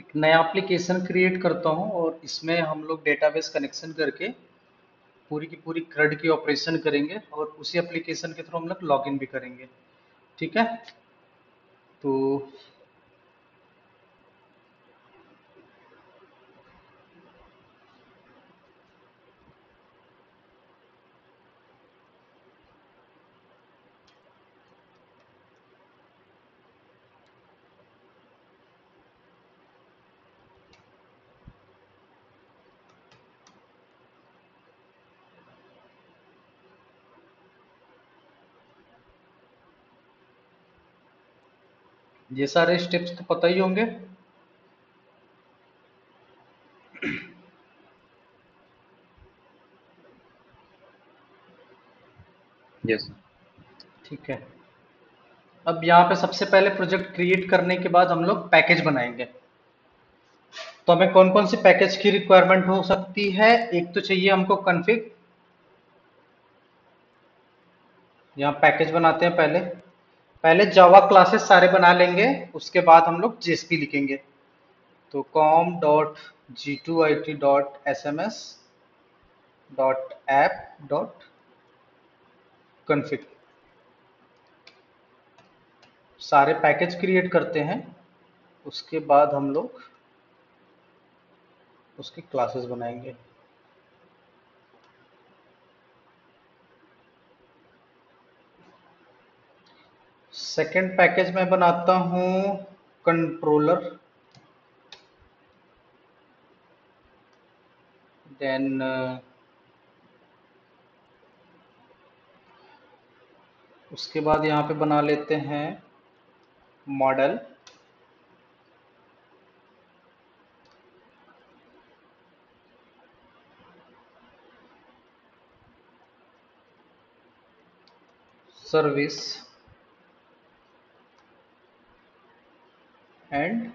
एक नया application create करता हूँ और इसमें हम लोग डेटाबेस कनेक्शन करके पूरी की पूरी CRUD की ऑपरेशन करेंगे और उसी एप्लीकेशन के थ्रू हम लोग लॉगिन भी करेंगे। ठीक है, तो ये सारे स्टेप्स तो पता ही होंगे। यस। ठीक है, अब यहाँ पे सबसे पहले प्रोजेक्ट क्रिएट करने के बाद हम लोग पैकेज बनाएंगे। तो हमें कौन कौन सी पैकेज की रिक्वायरमेंट हो सकती है? एक तो चाहिए हमको कॉन्फ़िग। यहाँ पैकेज बनाते हैं। पहले पहले जावा क्लासेस सारे बना लेंगे, उसके बाद हम लोग जेएसपी लिखेंगे। तो com dot g2it dot sms dot app dot config, सारे पैकेज क्रिएट करते हैं। उसके बाद हम लोग उसकी क्लासेस बनाएंगे। सेकंड पैकेज में बनाता हूँ कंट्रोलर, देन उसके बाद यहाँ पे बना लेते हैं मॉडल, सर्विस एंड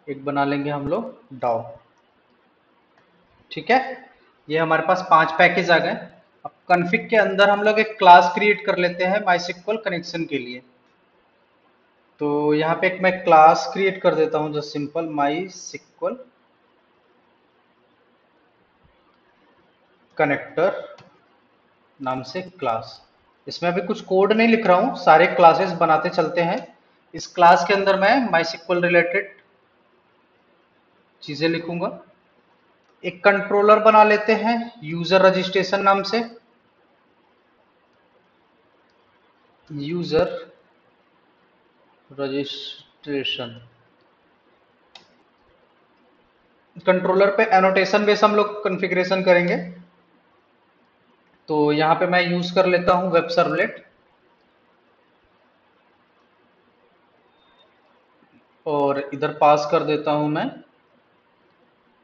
एक बना लेंगे हम लोग डाउ। ठीक है, ये हमारे पास 5 पैकेज आ गए। अब कॉन्फ़िग के अंदर हम लोग एक क्लास क्रिएट कर लेते हैं माइस्क्ल कनेक्शन के लिए। तो यहाँ पे एक मैं क्लास क्रिएट कर देता हूँ, जो सिंपल माइस्क्ल कनेक्टर नाम से क्लास। इसमें अभी कुछ कोड नहीं लिख रहा हूँ, सारे क्लासेस बनाते चलते हैं। इस क्लास के अंदर मैं माइस्क्ल रिलेटेड चीजें लिखूंगा। एक कंट्रोलर बना लेते हैं यूजर रजिस्ट्रेशन नाम से। यूजर रजिस्ट्रेशन कंट्रोलर पे एनोटेशन बेस हम लोग कॉन्फ़िगरेशन करेंगे। तो यहाँ पे मैं यूज कर लेता हूँ वेब सर्वलेट और इधर पास कर देता हूँ मैं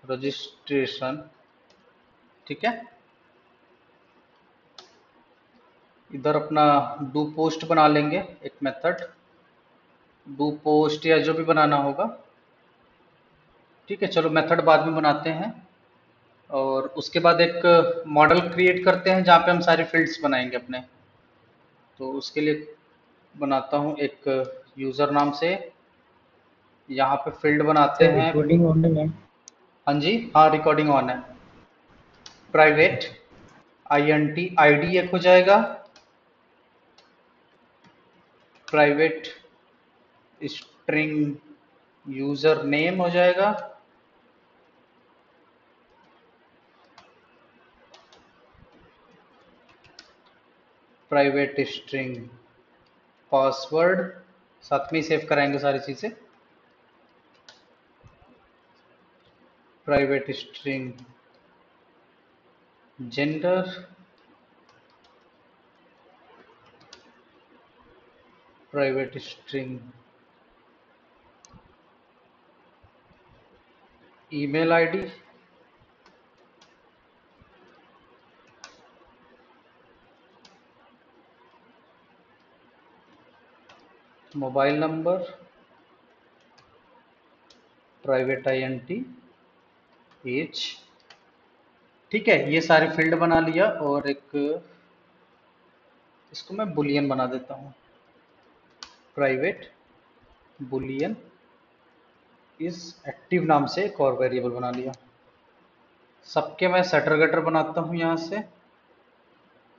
रजिस्ट्रेशन। ठीक है, इधर अपना डू पोस्ट बना लेंगे एक मेथड, डू पोस्ट या जो भी बनाना होगा। ठीक है, चलो मेथड बाद में बनाते हैं। और उसके बाद एक मॉडल क्रिएट करते हैं जहाँ पे हम सारे फील्ड्स बनाएंगे अपने। तो उसके लिए बनाता हूँ एक यूजर नाम से, यहाँ पे फील्ड बनाते सर हैं। रिकॉर्डिंग ऑन है मैम। हाँ जी, हाँ रिकॉर्डिंग ऑन है। प्राइवेट INT ID एक हो जाएगा, प्राइवेट स्ट्रिंग यूजर नेम हो जाएगा, प्राइवेट स्ट्रिंग पासवर्ड, साथ में ही सेव कराएंगे सारी चीजें। Private string gender, private string email ID, mobile number, private INT age. ठीक है, ये सारे फील्ड बना लिया और एक इसको मैं बुलियन बना देता हूँ, प्राइवेट बुलियन इस एक्टिव नाम से एक और वेरिएबल बना लिया। सबके मैं सेटर गेटर बनाता हूँ यहाँ से,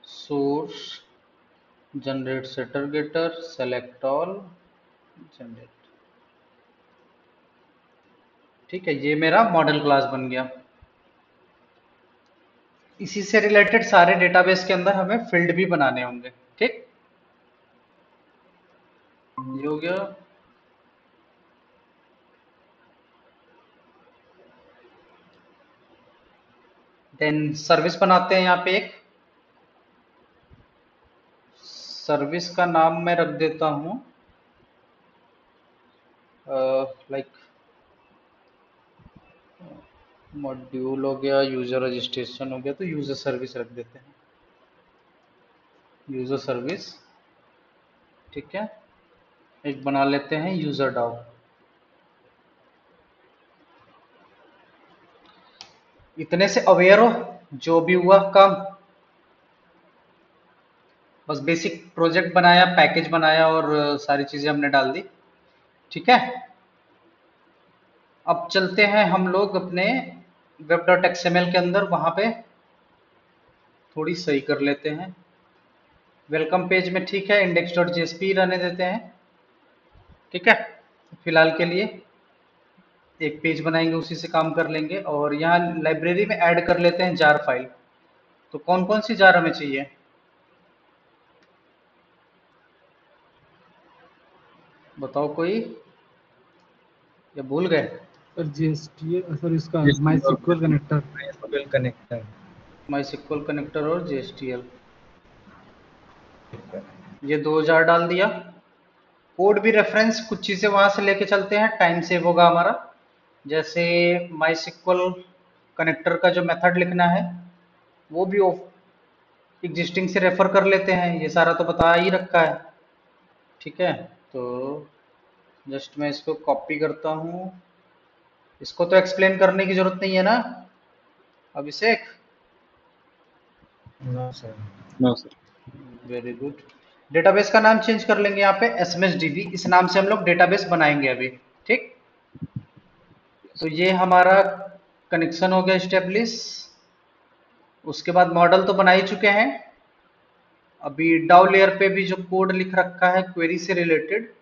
source generate setter getter select all generate. ठीक है, ये मेरा मॉडल क्लास बन गया। इसी से रिलेटेड सारे डेटाबेस के अंदर हमें फील्ड भी बनाने होंगे। ठीक, ये हो गया। देन सर्विस बनाते हैं यहाँ पे एक। सर्विस का नाम मैं रख देता हूँ लाइक मॉड्यूल हो गया, यूजर रजिस्ट्रेशन हो गया, तो यूजर सर्विस रख देते हैं, यूजर सर्विस। ठीक है, एक बना लेते हैं यूजर डाउ। इतने से अवेयर हो जो भी हुआ काम। बस बेसिक प्रोजेक्ट बनाया, पैकेज बनाया और सारी चीजें हमने डाल दी। ठीक है, अब चलते हैं हम लोग अपने web.xml के अंदर, वहां पे थोड़ी सही कर लेते हैं। वेलकम पेज में ठीक है, index.jsp रहने देते हैं। ठीक है, फिलहाल के लिए एक पेज बनाएंगे, उसी से काम कर लेंगे। और यहाँ लाइब्रेरी में ऐड कर लेते हैं जार फाइल। तो कौन कौन सी जार हमें चाहिए, बताओ कोई, या भूल गए। सर जीएसटी सर इसका माई जीएसटी और sequel connector. MySQL connector. MySQL connector और JSTL, ये 2 जार डाल दिया। कोड भी रेफरेंस कुछ चीजें वहां से लेके चलते हैं, टाइम सेव होगा हमारा। जैसे माई सिक्वल कनेक्टर का जो मेथड लिखना है वो भी एग्जिस्टिंग से रेफर कर लेते हैं, ये सारा तो बता ही रखा है। ठीक है, तो जस्ट मैं इसको कॉपी करता हूँ। इसको तो एक्सप्लेन करने की जरूरत नहीं है ना Abhishek. No sir. No sir. Very good. Database का नाम चेंज कर लेंगे यहाँ पे, SMSDB, इस नाम से हम लोग डेटाबेस बनाएंगे अभी। ठीक, तो ये हमारा कनेक्शन हो गया स्टेब्लिश। उसके बाद मॉडल तो बना ही चुके हैं। अभी डाउ लेयर पे भी जो कोड लिख रखा है क्वेरी से रिलेटेड,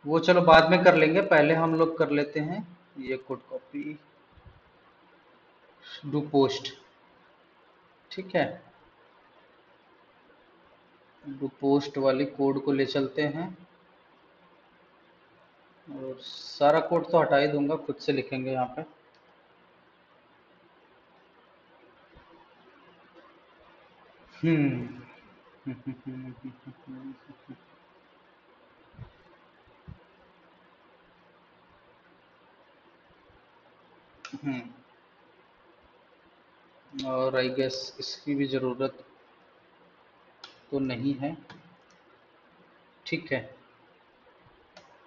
वो चलो बाद में कर लेंगे, पहले हम लोग कर लेते हैं ये कोड कॉपी, डू पोस्ट। ठीक है, डू पोस्ट वाली कोड को ले चलते हैं, और सारा कोड तो हटा ही दूंगा, खुद से लिखेंगे यहाँ पे। हम्म और आई गेस इसकी भी ज़रूरत तो नहीं है। ठीक है,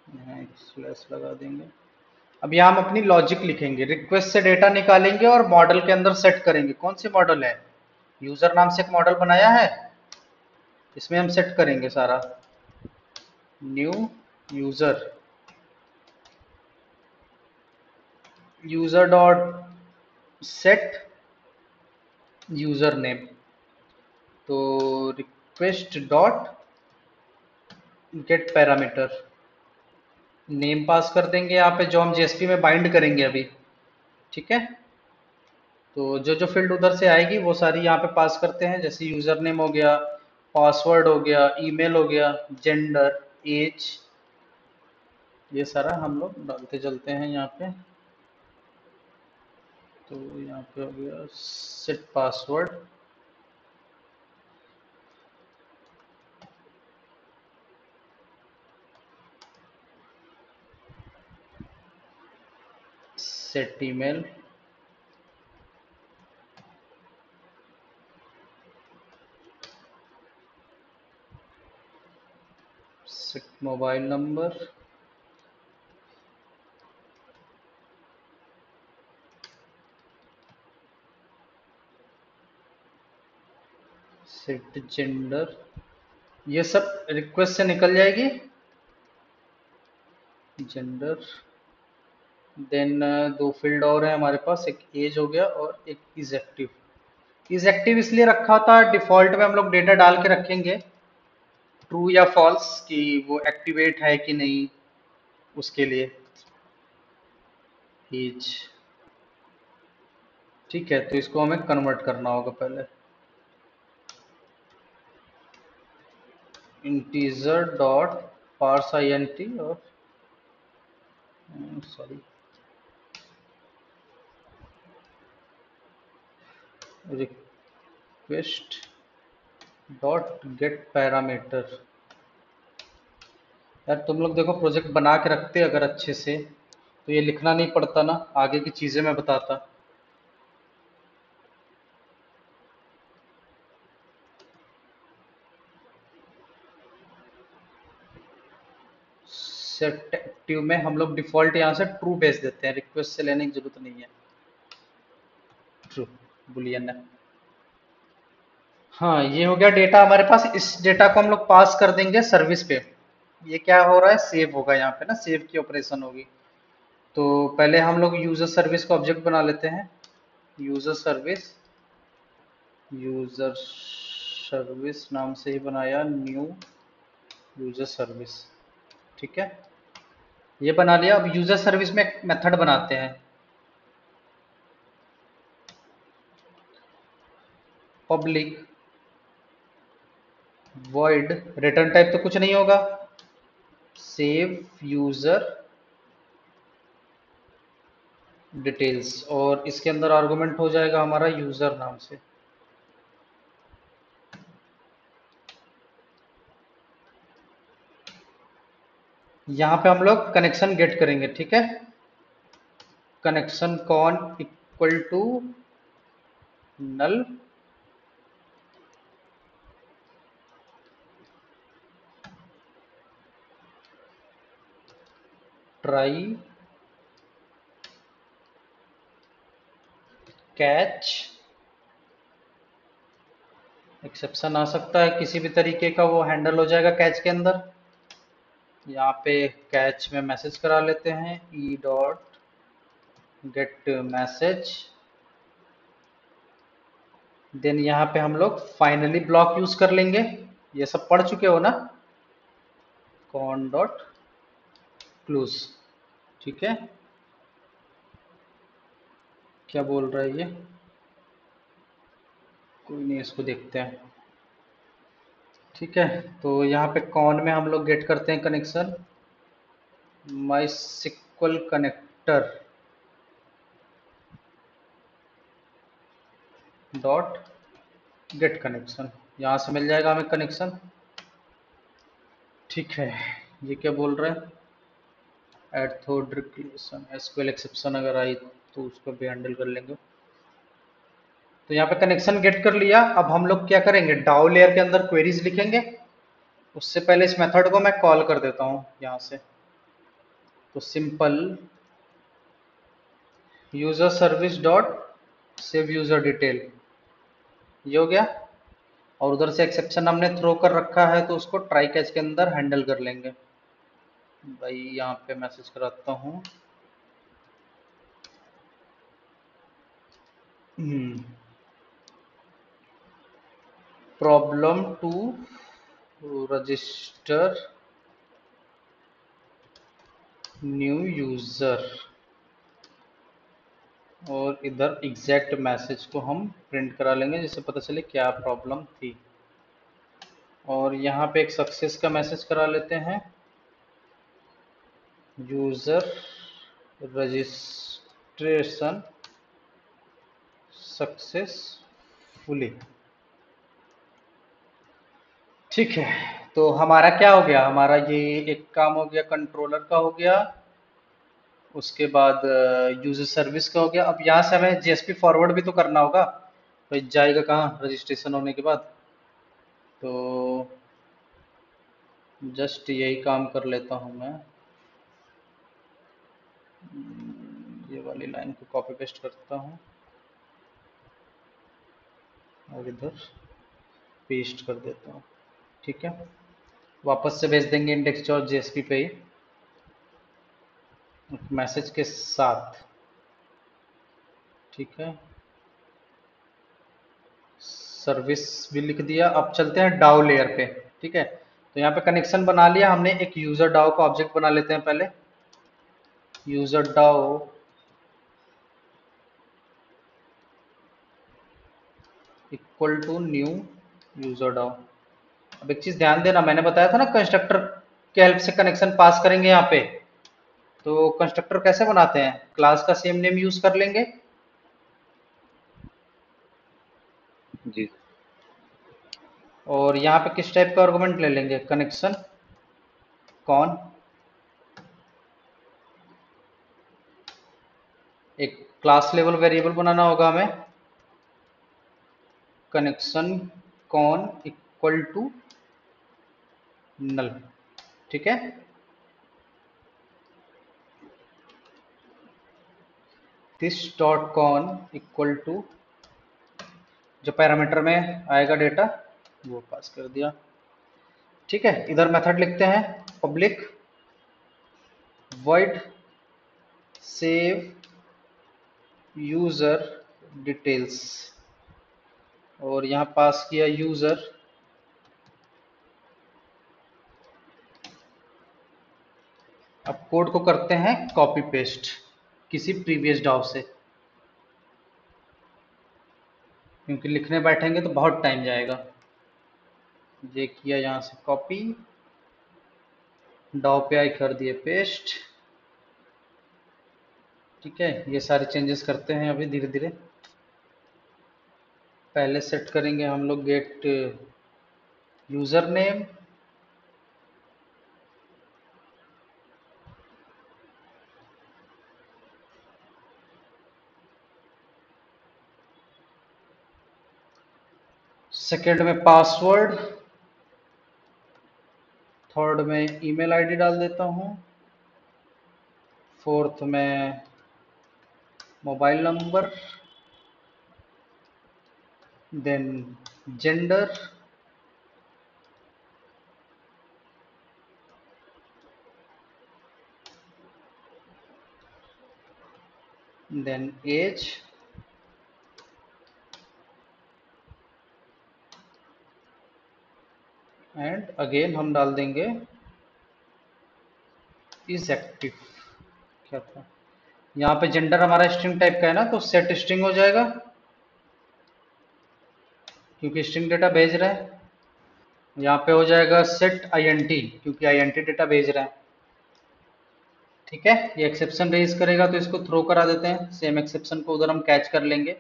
यहाँ एक स्लैश लगा देंगे। अब यहाँ हम अपनी लॉजिक लिखेंगे, रिक्वेस्ट से डेटा निकालेंगे और मॉडल के अंदर सेट करेंगे। कौन सी मॉडल है, यूजर नाम से एक मॉडल बनाया है, इसमें हम सेट करेंगे सारा। New user, user dot set user name, तो request dot get parameter, name pass कर देंगे यहाँ पे जो हम जेएसपी में बाइंड करेंगे अभी। ठीक है, तो जो जो फील्ड उधर से आएगी वो सारी यहाँ पे पास करते हैं, जैसे यूजर नेम हो गया, पासवर्ड हो गया, ईमेल हो गया, जेंडर, एज, ये सारा हम लोग डालते चलते हैं यहाँ पे। तो यहाँ पे हो गया set password, set email, set mobile number, set gender. ये सब रिक्वेस्ट से निकल जाएगी। जेंडर, देन दो फील्ड और है हमारे पास, एक एज हो गया और एक इज एक्टिव। इज एक्टिव इसलिए रखा था, डिफॉल्ट में हम लोग डेटा डाल के रखेंगे ट्रू या फॉल्स कि वो एक्टिवेट है कि नहीं, उसके लिए एज। ठीक है, तो इसको हमें कन्वर्ट करना होगा पहले, इंटीजर डॉट पार्स INT और sorry request dot get parameter. यार तुम लोग देखो प्रोजेक्ट बना के रखते अगर अच्छे से तो ये लिखना नहीं पड़ता ना, आगे की चीजें मैं बताता। सेट एक्टिव में हम लोग डिफॉल्ट यहाँ से ट्रू भेज देते हैं, रिक्वेस्ट से लेने की जरूरत नहीं है, ट्रू बुलियन है। हाँ ये हो गया डेटा हमारे पास, इस डेटा को हम लोग पास कर देंगे सर्विस पे। ये क्या हो रहा है, सेव होगा यहाँ पे ना, सेव की ऑपरेशन होगी। तो पहले हम लोग यूजर सर्विस का ऑब्जेक्ट बना लेते हैं, यूजर सर्विस, यूजर सर्विस नाम से ही बनाया, न्यू यूजर सर्विस। ठीक है, ये बना लिया। अब यूजर सर्विस में एक मेथड बनाते हैं, पब्लिक वॉइड, रिटर्न टाइप तो कुछ नहीं होगा, सेव यूजर डिटेल्स, और इसके अंदर आर्गुमेंट हो जाएगा हमारा यूजर नाम से। यहाँ पे हम लोग कनेक्शन गेट करेंगे। ठीक है, connection con equal to null try catch, exception आ सकता है किसी भी तरीके का, वो हैंडल हो जाएगा कैच के अंदर। यहाँ पे कैच में मैसेज करा लेते हैं, e dot get message. Then यहाँ पे हम लोग फाइनली ब्लॉक यूज कर लेंगे, ये सब पढ़ चुके हो ना, कॉन डॉट क्लोज। ठीक है, क्या बोल रहा है ये, कोई नहीं, इसको देखते हैं। ठीक है, तो यहाँ पे कॉन में हम लोग गेट करते हैं connection, MySQL connector dot get connection, यहाँ से मिल जाएगा हमें कनेक्शन। ठीक है, ये क्या बोल रहे हैं, एथोड्रिक्लेशन एसक्यूएल एक्सेप्शन अगर आई तो उसको भी हैंडल कर लेंगे। तो यहाँ पे कनेक्शन गेट कर लिया। अब हम लोग क्या करेंगे, डाउ लेयर के अंदर क्वेरीज लिखेंगे। उससे पहले इस मेथड को मैं कॉल कर देता हूँ यहाँ से, तो simple user service dot save user detail, ये हो गया। और उधर से एक्सेप्शन हमने थ्रो कर रखा है तो उसको ट्राई कैच के अंदर हैंडल कर लेंगे। भाई यहाँ पे मैसेज कराता हूँ, problem to register new user, और इधर एग्जैक्ट मैसेज को हम प्रिंट करा लेंगे जिससे पता चले क्या प्रॉब्लम थी। और यहाँ पे एक सक्सेस का मैसेज करा लेते हैं, यूजर रजिस्ट्रेशन सक्सेसफुली। ठीक है, तो हमारा क्या हो गया, हमारा ये एक काम हो गया, कंट्रोलर का हो गया, उसके बाद यूजर सर्विस का हो गया। अब यहाँ से हमें JSP फॉरवर्ड भी तो करना होगा, तो जाएगा कहाँ रजिस्ट्रेशन होने के बाद। तो जस्ट यही काम कर लेता हूँ मैं, ये वाली लाइन को कॉपी पेस्ट करता हूँ और इधर पेस्ट कर देता हूँ। ठीक है, वापस से भेज देंगे इंडेक्स डॉट JSP पे ही। एक मैसेज के साथ, ठीक है। सर्विस भी लिख दिया। अब चलते हैं डाउ लेयर पे, ठीक है। तो यहाँ पे कनेक्शन बना लिया हमने। एक यूजर डाउ का ऑब्जेक्ट बना लेते हैं पहले। यूजर डाउ इक्वल टू न्यू यूजर डाउ। अब एक चीज ध्यान देना, मैंने बताया था ना कंस्ट्रक्टर के हेल्प से कनेक्शन पास करेंगे यहाँ पे। तो कंस्ट्रक्टर कैसे बनाते हैं, क्लास का सेम नेम यूज कर लेंगे। जी और यहाँ पे किस टाइप का आर्गुमेंट ले लेंगे, कनेक्शन कौन। एक क्लास लेवल वेरिएबल बनाना होगा हमें, कनेक्शन कौन इक्वल टू नल, ठीक है। This dot con equal to, जो पैरामीटर में आएगा डेटा वो पास कर दिया, ठीक है। इधर मेथड लिखते हैं public void save user details, और यहाँ पास किया यूजर। अब कोड को करते हैं कॉपी पेस्ट किसी प्रीवियस डाउ से, क्योंकि लिखने बैठेंगे तो बहुत टाइम जाएगा। ये किया यहाँ से कॉपी, डाउ पे आई कर दिए पेस्ट, ठीक है। ये सारे चेंजेस करते हैं अभी धीरे धीरे। पहले सेट करेंगे हम लोग गेट यूजर नेम, सेकंड में पासवर्ड, थर्ड में ईमेल आईडी डाल देता हूँ, फोर्थ में mobile number, then gender, then age, and again हम डाल देंगे इज एक्टिव। क्या था यहाँ पे, जेंडर हमारा स्ट्रिंग टाइप का है ना, तो सेट स्ट्रिंग हो जाएगा क्योंकि स्ट्रिंग डेटा भेज रहे हैं। यहाँ पे हो जाएगा सेट आईएनटी क्योंकि आईएनटी डेटा भेज रहे हैं, ठीक है। ये एक्सेप्शन रेज करेगा तो इसको थ्रो करा देते हैं, सेम एक्सेप्शन को उधर हम कैच कर लेंगे।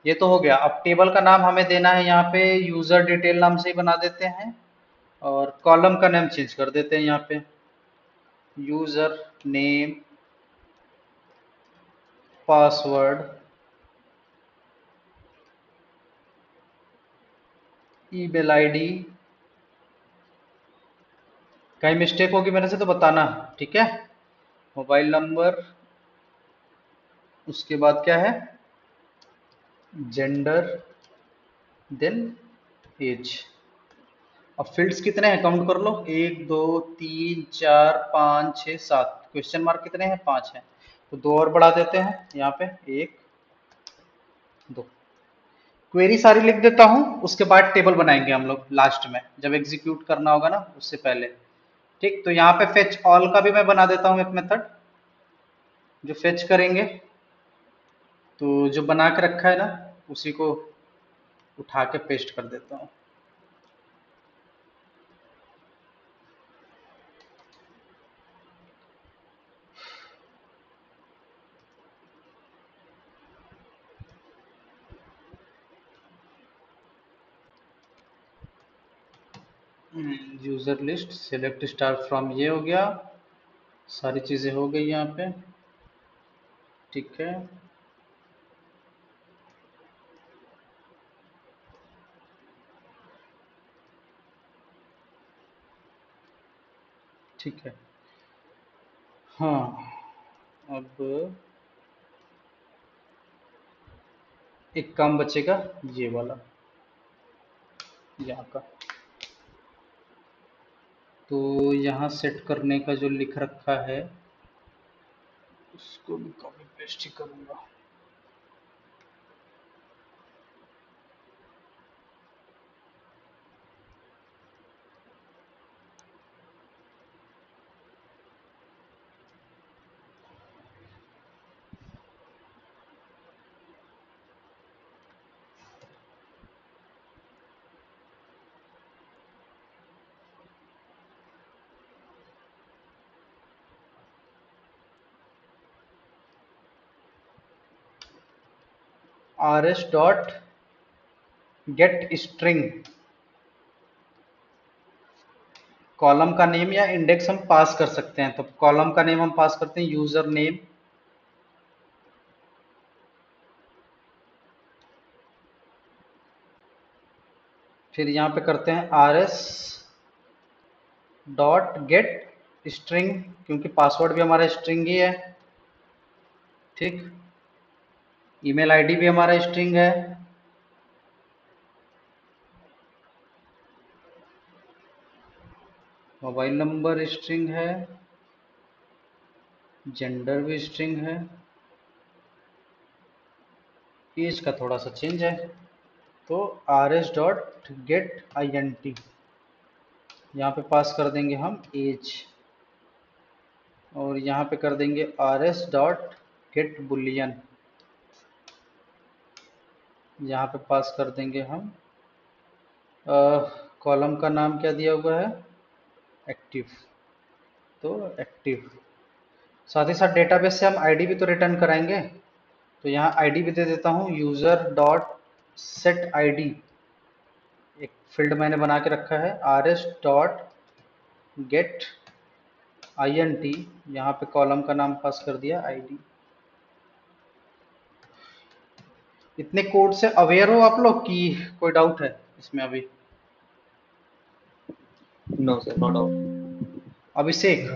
ये तो हो गया। अब टेबल का नाम हमें देना है, यहाँ पे यूजर डिटेल नाम से ही बना देते हैं, और कॉलम का नेम चेंज कर देते हैं यहाँ पे, user name password email ID. कहीं मिस्टेक होगी मेरे से तो बताना, ठीक है। मोबाइल नंबर, उसके बाद क्या है, जेंडर, देन एज। अब फील्ड्स कितने हैं काउंट कर लो, 1 2 3 4 5 6 7, क्वेश्चन मार्क कितने हैं, 5 हैं। तो दो और बढ़ा देते हैं यहाँ पे, 1 2। क्वेरी सारी लिख देता हूँ, उसके बाद टेबल बनाएंगे हम लोग लास्ट में जब एग्जीक्यूट करना होगा ना, उससे पहले, ठीक। तो यहाँ पे फेच ऑल का भी मैं बना देता हूँ एक मेथड, जो फेच करेंगे। तो जो बना के रखा है ना, उसी को उठा के पेस्ट कर देता हूँ। User list select star from, ये हो गया। सारी चीजें हो गई यहाँ पे, ठीक है। ठीक है। हाँ, अब एक काम बचेगा, ये वाला, यहाँ का। तो यहाँ सेट करने का जो लिख रखा है, इसको भी कॉपी पेस्ट ही करूंगा। rs dot gate string, column का नेम या इंडेक्स हम पास कर सकते हैं। तो कॉलम का नेम हम पास करते हैं यूजर नेम, फिर यहाँ पे करते हैं rs डॉट गेट स्ट्रिंग, क्योंकि पासवर्ड भी हमारा स्ट्रिंग ही है। ठीक, ईमेल आईडी भी हमारा स्ट्रिंग है। मोबाइल नंबर स्ट्रिंग है, जेंडर भी स्ट्रिंग है, एज का थोड़ा सा चेंज है। तो rs डॉट गेट int, यहाँ पे पास कर देंगे हम एज, और यहाँ पे कर देंगे rs डॉट गेट बुलियन, यहाँ पे पास कर देंगे हम कॉलम का नाम क्या दिया हुआ है, एक्टिव, तो एक्टिव। साथ ही साथ डेटाबेस से हम आईडी भी तो रिटर्न कराएंगे, तो यहाँ आईडी भी दे देता हूँ यूजर डॉट सेट आईडी, एक फील्ड मैंने बना के रखा है rs डॉट गेट int, यहाँ पे कॉलम का नाम पास कर दिया आईडी। इतने कोड से अवेयर हो आप लोग कि कोई डाउट है इसमें अभी? No sir, no doubt. Abhishek,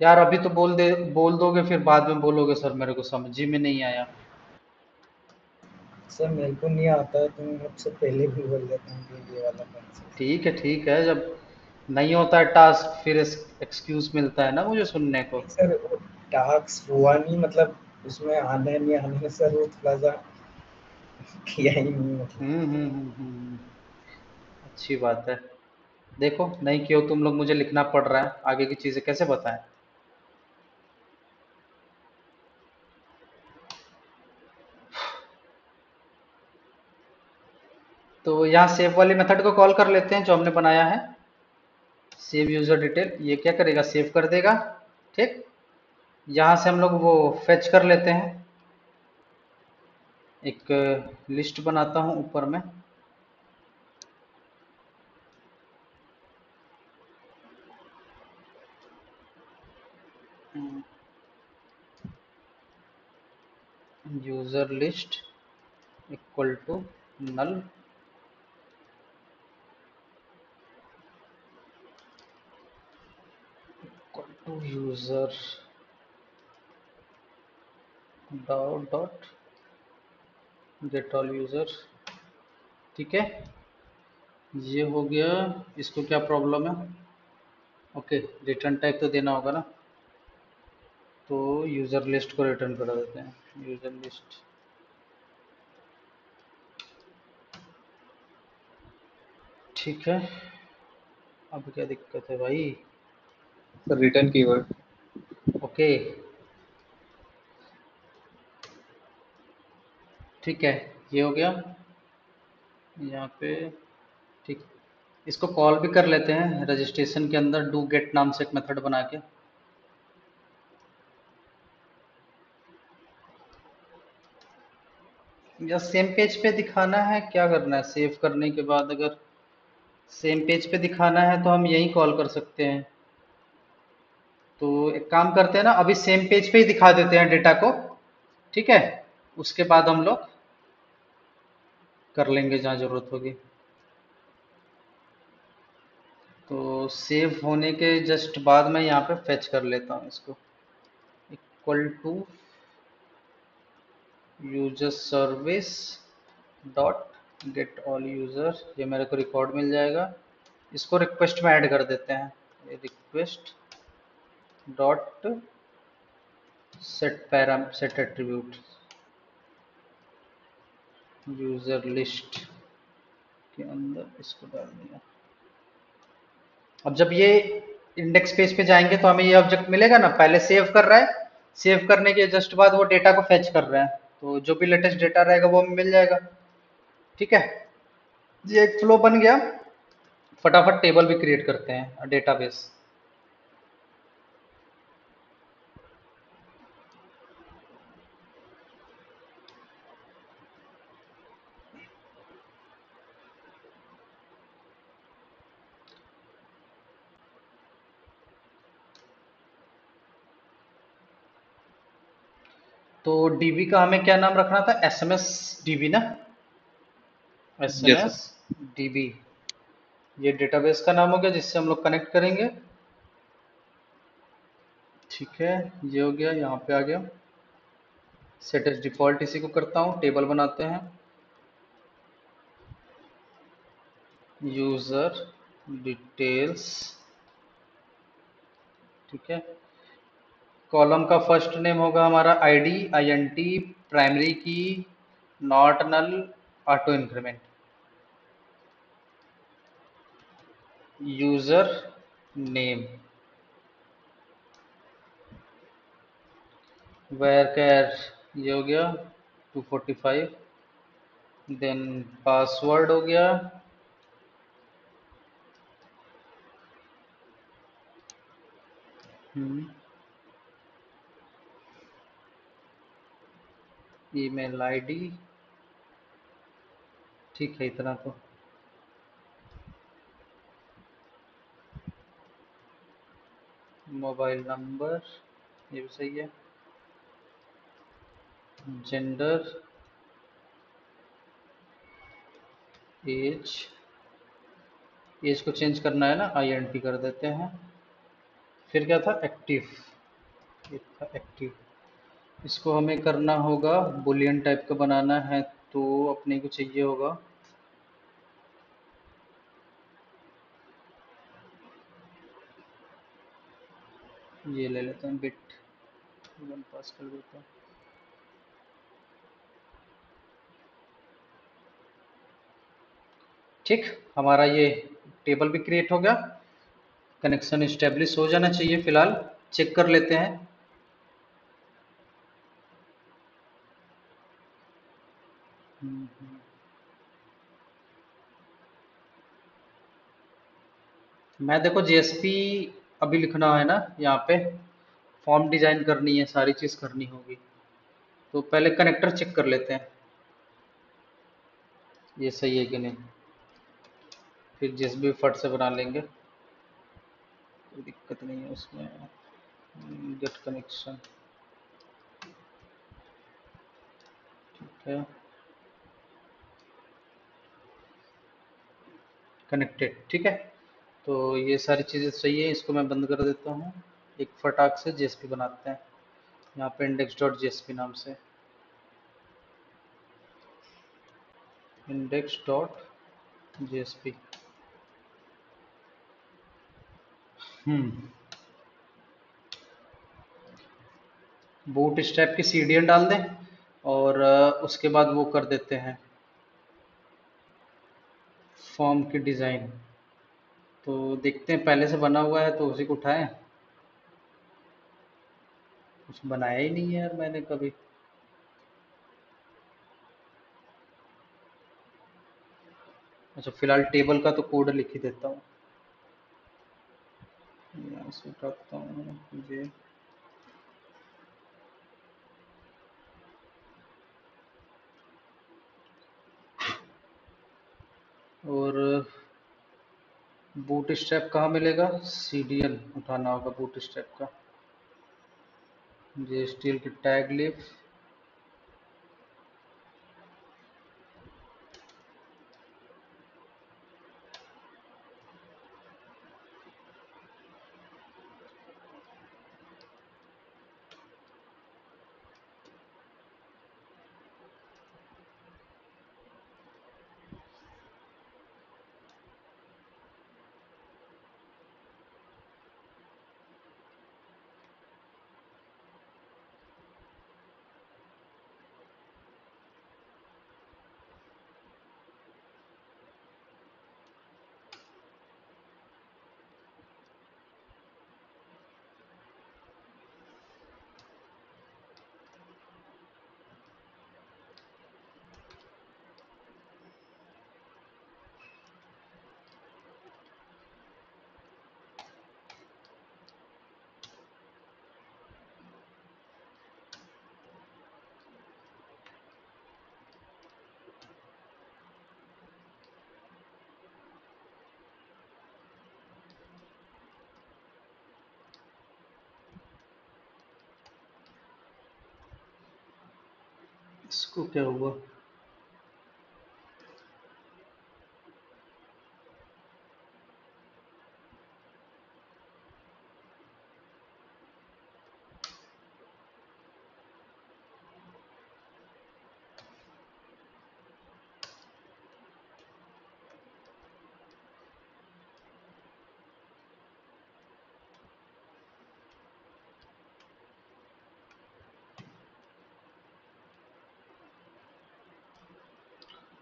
यार अभी तो बोल दोगे, फिर बाद में बोलोगे सर मेरे को समझ ही में नहीं आया। सर मेरे को नहीं आता है तो मैं आपसे पहले भी बोल देता हूँ कि ये वाला कंसेप्ट। ठीक है, जब नहीं होता है टास्क फिर एक्सक्यूज मिलता है ना मुझे सुनने को। नहीं सर, वो टास्क हुआ नहीं, मतलब उसमें आने नहीं आने सर, वो थोड़ा सा किया ही नहीं मतलब। अच्छी बात है। देखो नहीं क्यों तुम लोग, मुझे लिखना पड़ रहा है, आगे की चीजें कैसे बताएं। तो यहाँ सेव वाली मेथड को कॉल कर लेते हैं जो हमने बनाया है, सेव यूजर डिटेल। ये क्या करेगा, सेव कर देगा। ठीक, यहाँ से हम लोग वो फेच कर लेते हैं, एक लिस्ट बनाता हूँ ऊपर में। User list equal to null, equal to user dot get all user. ठीक है, ये हो गया। इसको क्या प्रॉब्लम है, ओके रिटर्न टैग तो देना होगा ना, तो यूजर लिस्ट को रिटर्न करा देते हैं, यूजर लिस्ट। ठीक है, अब क्या दिक्कत है भाई? Sir return keyword. ओके ठीक है, ये हो गया यहाँ पे। ठीक, इसको कॉल भी कर लेते हैं रजिस्ट्रेशन के अंदर, डू गेट नाम से एक मेथड बना के। या सेम पेज पे दिखाना है, क्या करना है, सेव करने के बाद अगर सेम पेज पे दिखाना है तो हम यही कॉल कर सकते हैं। तो एक काम करते हैं ना, अभी सेम पेज पे ही दिखा देते हैं डेटा को। ठीक है, उसके बाद हम लोग कर लेंगे जहाँ जरूरत होगी। तो सेव होने के जस्ट बाद मैं यहाँ पे फेच कर लेता हूँ इसको, equal to user service dot get all user, ये मेरे को रिकॉर्ड मिल जाएगा। इसको रिक्वेस्ट में ऐड कर देते हैं, request dot set attribute user list के अंदर इसको डाल दिया। अब जब ये इंडेक्स पेज पे जाएंगे तो हमें ये ऑब्जेक्ट मिलेगा ना, पहले सेव कर रहा है, सेव करने के जस्ट बाद वो डेटा को फेच कर रहा है, तो जो भी लेटेस्ट डेटा रहेगा वो हमें मिल जाएगा। ठीक है, ये एक फ्लो बन गया। फटाफट टेबल भी क्रिएट करते हैं, डेटाबेस। तो डीबी का हमें क्या नाम रखना था, एसएमएस डीबी ना, Yes, एसएमएस sir. डीबी। ये डेटाबेस का नाम हो गया जिससे हम लोग कनेक्ट करेंगे। ठीक है, ये हो गया, यहाँ पे आ गया। सेट एज डिफॉल्ट इसी को करता हूँ, टेबल बनाते हैं। यूजर डिटेल्स, ठीक है। कॉलम का फर्स्ट नेम होगा हमारा ID, INT, primary key, not null, auto increment. User name, varchar, ये हो गया 245। देन पासवर्ड हो गया, ईमेल आईडी, ठीक है इतना तो। मोबाइल नंबर, ये भी सही है। जेंडर, एज, एज को चेंज करना है ना, आईएनटी कर देते हैं। फिर क्या था, एक्टिव, ये था एक्टिव। इसको हमें करना होगा बुलियन टाइप का बनाना है, तो अपने को चाहिए होगा ये ले लेते हैं बिट, वन पास कर देते हैं। ठीक, हमारा ये टेबल भी क्रिएट हो गया। कनेक्शन इस्टेब्लिश हो जाना चाहिए, फिलहाल चेक कर लेते हैं। मैं देखो जेएसपी अभी लिखना है ना यहाँ पे, फॉर्म डिजाइन करनी है, सारी चीज करनी होगी, तो पहले कनेक्टर चेक कर लेते हैं ये सही है कि नहीं, फिर जेएसपी फट से बना लेंगे, कोई दिक्कत नहीं है उसमें। गेट कनेक्शन, ठीक है, कनेक्टेड, ठीक है। तो ये सारी चीज़ें सही है, इसको मैं बंद कर देता हूँ। एक फटाक से जेएसपी बनाते हैं यहाँ पे, इंडेक्स डॉट जेएसपी नाम से, index dot JSP. Boot strap की सीडीएन डाल दें, और उसके बाद वो कर देते हैं फॉर्म की डिज़ाइन। तो देखते हैं, पहले से बना हुआ है तो उसी को उठाएं। कुछ बनाया ही नहीं है यार मैंने कभी। अच्छा, फिलहाल टेबल का तो कोड लिख ही देता हूँ, यहाँ से उठाता हूँ ये। और बूट स्ट्रैप कहाँ मिलेगा, सीडीएन उठाना होगा बूट स्ट्रैप का। जेएसटीएल की टैग लिब, इसको क्या हुआ?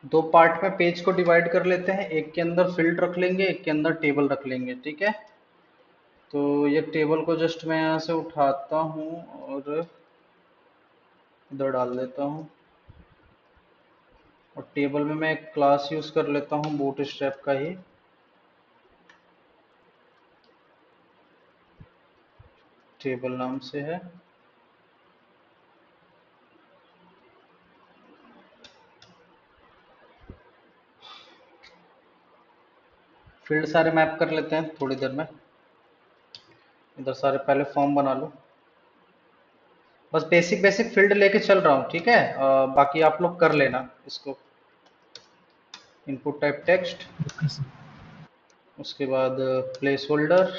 दो पार्ट में पेज को डिवाइड कर लेते हैं, एक के अंदर फील्ड रख लेंगे, एक के अंदर टेबल रख लेंगे, ठीक है। तो ये टेबल को जस्ट मैं यहाँ से उठाता हूँ और इधर डाल देता हूँ, और टेबल में मैं एक क्लास यूज कर लेता हूँ बूटस्ट्रैप का ही, टेबल नाम से है। फील्ड सारे मैप कर लेते हैं थोड़ी देर में, इधर सारे पहले फॉर्म बना लो। बस बेसिक बेसिक फील्ड लेके चल रहा हूँ, ठीक है। बाकी आप लोग कर लेना इसको। Input type text, okay sir. उसके बाद place holder,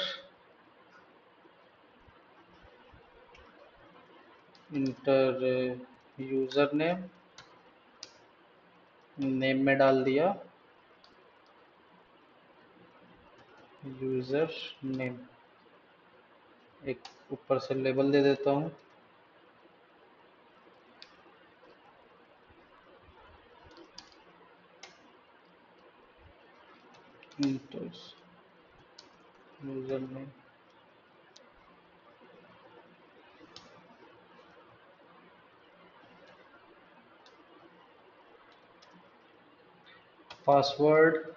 inter user name, name में डाल दिया यूजर नेम, एक ऊपर से लेबल दे देता हूँ, enter user name, password,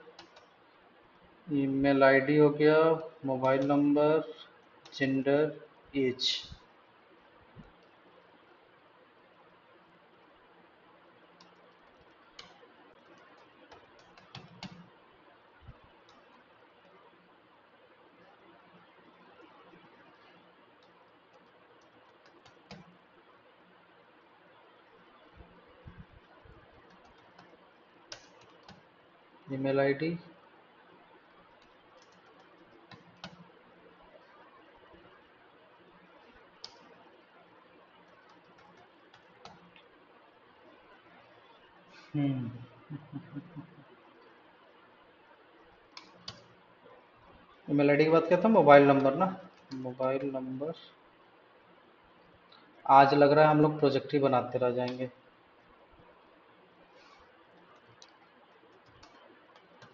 email ID हो गया, mobile number, gender, age. Email ID, email ID के बाद क्या था? मोबाइल नंबर ना, मोबाइल नंबर। आज लग रहा है हम लोग प्रोजेक्ट ही बनाते रह जाएंगे।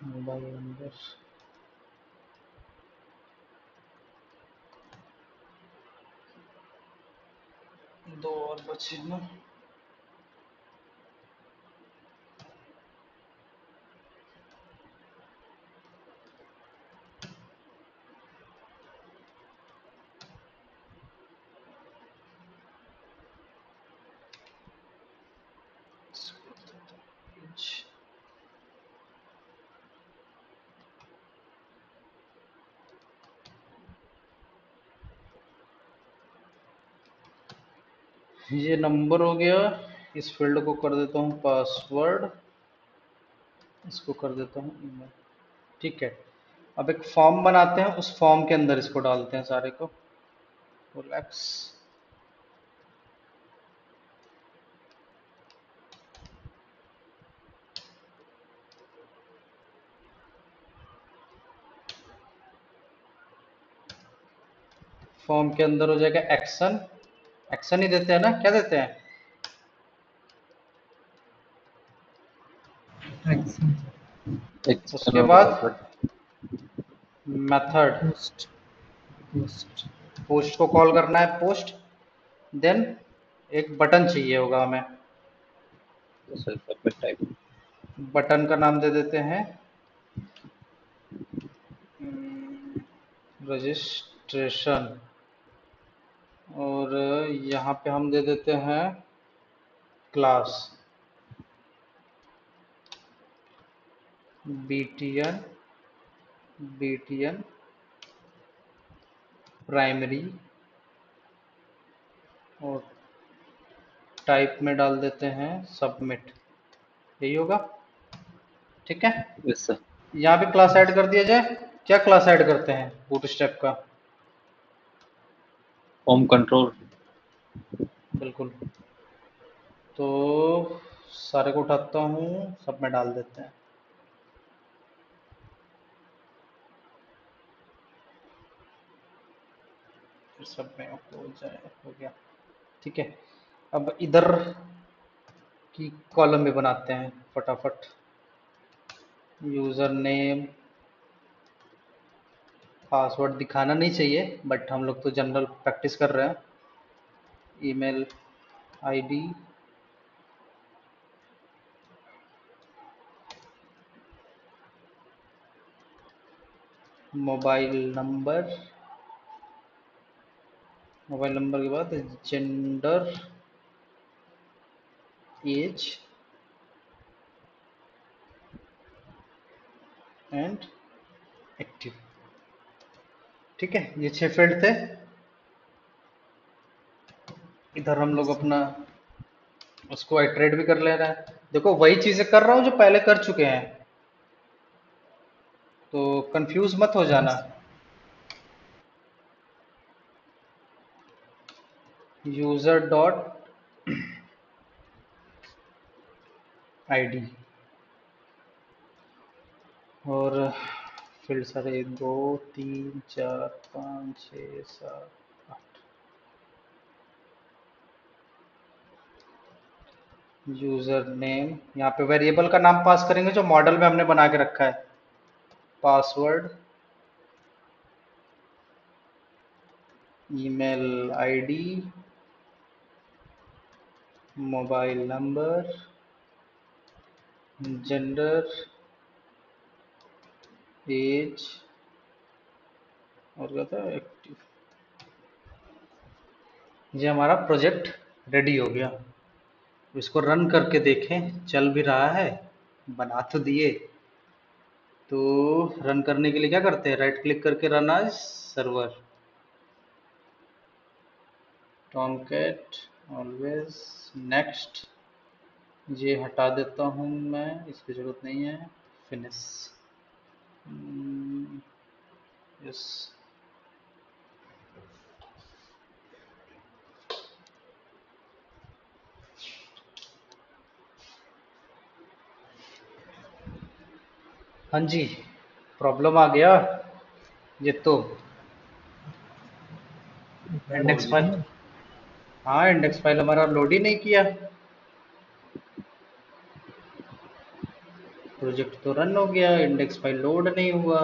मोबाइल नंबर, दो और बचे ना। ये नंबर हो गया, इस फील्ड को कर देता हूँ पासवर्ड, इसको कर देता हूँ ईमेल, ठीक है। अब एक फॉर्म बनाते हैं, उस फॉर्म के अंदर इसको डालते हैं सारे को, रिलैक्स। फॉर्म के अंदर हो जाएगा एक्शन, एक्शन ही देते हैं ना, क्या देते हैं? एक्शन एक्शन उसके और बाद method. Method, post post post को कॉल करना है, पोस्ट। देन एक बटन चाहिए होगा हमें, सबमिट टाइप। बटन का नाम दे देते हैं रजिस्ट्रेशन, और यहाँ पे हम दे देते हैं क्लास btn, btn प्राइमरी और टाइप में डाल देते हैं सबमिट, यही होगा। ठीक है, यस सर। यहाँ भी क्लास ऐड कर दिया जाए। क्या क्लास ऐड करते हैं बूटस्ट्रैप का? Home control. बिल्कुल, तो सारे को उठाता हूँ, सब में डाल देते हैं। फिर सब में हो जाए, हो गया। ठीक है, अब इधर की कॉलम में बनाते हैं फटाफट। यूज़र नेम, पासवर्ड दिखाना नहीं चाहिए, बट हम लोग तो जनरल प्रैक्टिस कर रहे हैं। Email ID, mobile number, mobile number के बाद जेंडर, एज एंड एक्टिव। ठीक है, ये 6 फील्ड थे। इधर हम लोग यस सर। अपना उसको आइटरेट भी कर ले रहे हैं। देखो वही चीजें कर रहा हूँ जो पहले कर चुके हैं, तो कंफ्यूज मत हो जाना। यस यूजर डॉट आईडी और फील्ड सारे 1 2 3 4 5 6 7 8। यूजर नेम, यहाँ पे वेरिएबल का नाम पास करेंगे जो मॉडल में हमने बना के रखा है। Password, email ID, mobile number, gender, age और क्या था, एक्टिव। ये हमारा प्रोजेक्ट रेडी हो गया। इसको रन करके देखें, चल भी रहा है, बना तो दिए। तो रन करने के लिए क्या करते हैं, राइट क्लिक करके run as server, Tomcat always next. ये हटा देता हूँ मैं, इसकी जरूरत नहीं है। Finish, yes. हाँ जी, प्रॉब्लम आ गया। ये तो रन हो इंडेक्स गया फाइल, ना। हाँ इंडेक्स फाइल हमारा लोड ही नहीं किया। प्रोजेक्ट तो रन हो गया, इंडेक्स फाइल लोड नहीं हुआ।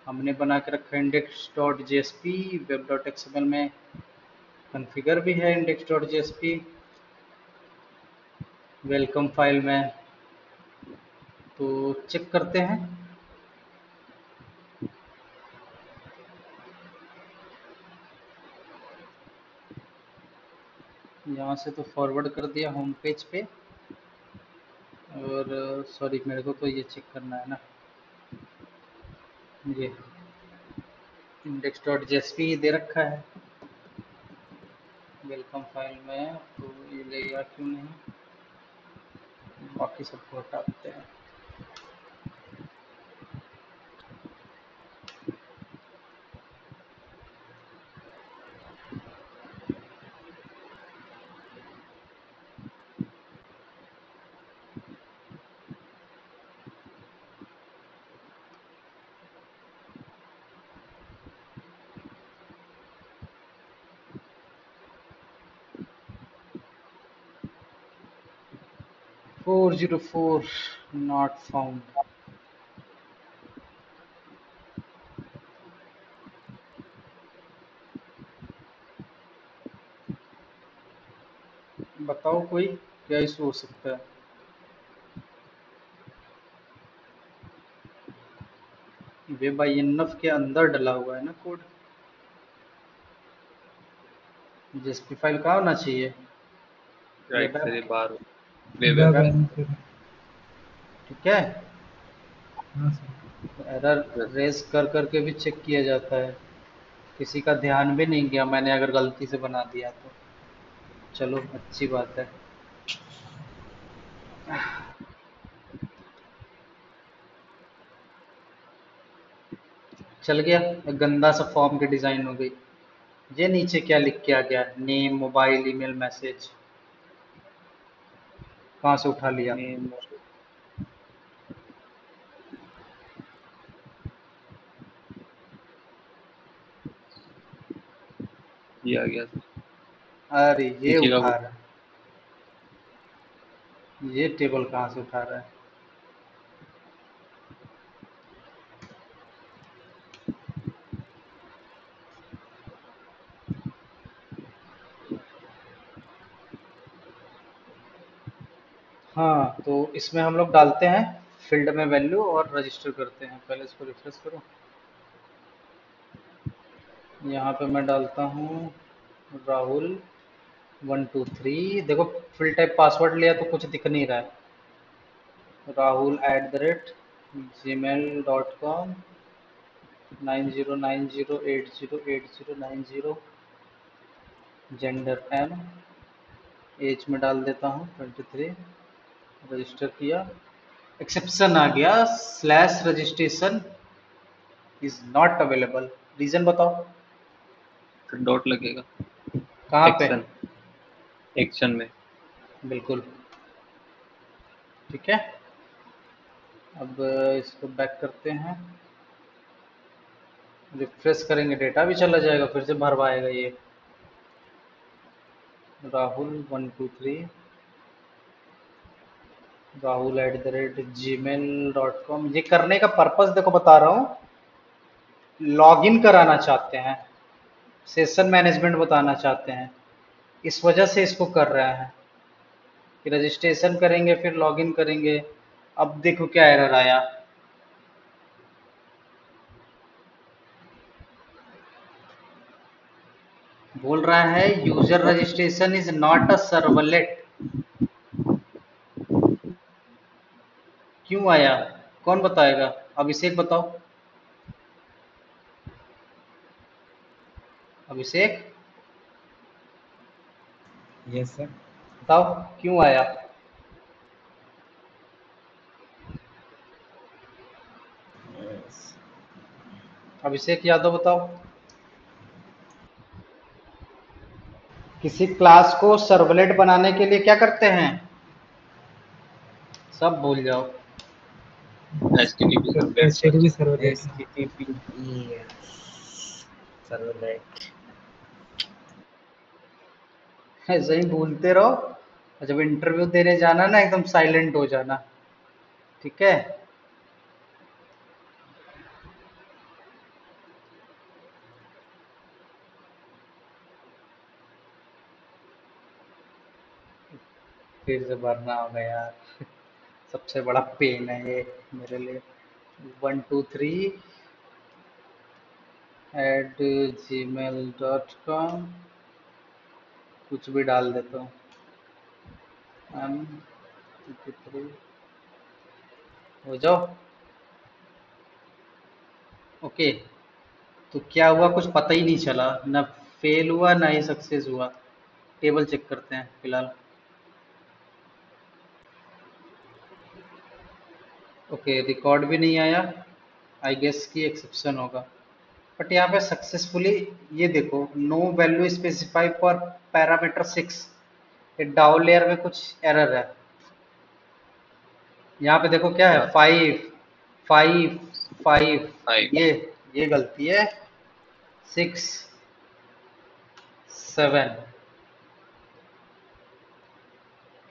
हमने बना के रखा index dot JSP, web dot XML में कॉन्फ़िगर भी है index dot JSP welcome file में। तो चेक करते हैं। यहाँ से तो फॉरवर्ड कर दिया होम पेज पे, और सॉरी मेरे को तो ये चेक करना है ना, ये इंडेक्स डॉट जेएसपी दे रखा है वेलकम फाइल में, तो ये लेगा क्यों नहीं। बाकी सबको हटाते हैं। 404 नॉट फाउंड। बताओ कोई क्या इशू हो सकता है। वेब आईएनएफ के अंदर डला हुआ है ना कोड, जेएसपी फाइल कहाँ होना चाहिए, राइट वेब सर, ये ऐप। बाहर web web app. Web, and फिर। ठीक है। हाँ सर। Error yes. रेज कर करके भी चेक किया जाता है, किसी का ध्यान भी नहीं गया मैंने अगर गलती से बना दिया तो। चलो अच्छी बात है। चल गया। गंदा सा फॉर्म की डिजाइन हो गई। ये नीचे क्या लिख के आ गया? Name, mobile, email, message. कहाँ से उठा लिया? नेम ये आ गया सर। अरे ये नीचे का उठा रहा है, ये टेबल कहाँ से उठा रहा है? हाँ, तो इसमें हम लोग डालते हैं फील्ड में वैल्यू और रजिस्टर करते हैं। पहले इसको रिफ्रेश करो। यहाँ पे मैं डालता हूँ राहुल 123। देखो, फिल टाइप पासवर्ड लिया तो कुछ दिख नहीं रहा है। rahul@gmail.com 9090808090। जेंडर एम, एज में डाल देता हूँ 23। रजिस्टर किया। एक्सेप्शन आ गया, slash registration is not available. Reason बताओ। फिर डॉट लगेगा। कहाँ पे? एक्शन, एक्शन में। बिल्कुल ठीक है। अब इसको बैक करते हैं, रिफ्रेश करेंगे, डेटा भी चला जाएगा, फिर से भरवाएगा ये। राहुल 123, rahul@gmail.com। ये करने का पर्पस देखो बता रहा हूँ, लॉगिन कराना चाहते हैं, सेशन मैनेजमेंट बताना चाहते हैं, इस वजह से इसको कर रहे हैं कि रजिस्ट्रेशन करेंगे फिर लॉगिन करेंगे। अब देखो क्या एरर आया। बोल रहा है user registration is not a servlet. क्यों आया? कौन बताएगा? अभिषेक बताओ। अभिषेक यस सर। बताओ क्यों आया? यस। अभिषेक यादव बताओ। किसी क्लास को सर्वलेट बनाने के लिए क्या करते हैं? सब भूल जाओ। HTTP सर्वलेट पर। HTTP server, HTTP servlet. ऐसे ही भूलते रहो, और जब इंटरव्यू देने जाना ना एकदम साइलेंट हो जाना, ठीक है? फिर से भरना होगा यार, सबसे बड़ा पेन है ये मेरे लिए। 123 @gmail.com, कुछ भी डाल देता हूँ। M23 हो जाओ। ओके, तो क्या हुआ कुछ पता ही नहीं चला, ना फेल हुआ ना ही सक्सेस हुआ। टेबल चेक करते हैं फिलहाल। ओके, रिकॉर्ड भी नहीं आया, आई गेस की एक्सेप्शन होगा। बट यहाँ पे सक्सेसफुली, ये देखो, no value specify for parameter 6। ये डाउन लेयर में कुछ एरर है। यहाँ पे देखो क्या है, क्या? 5 5 5। फाइव। ये गलती है। 6 7,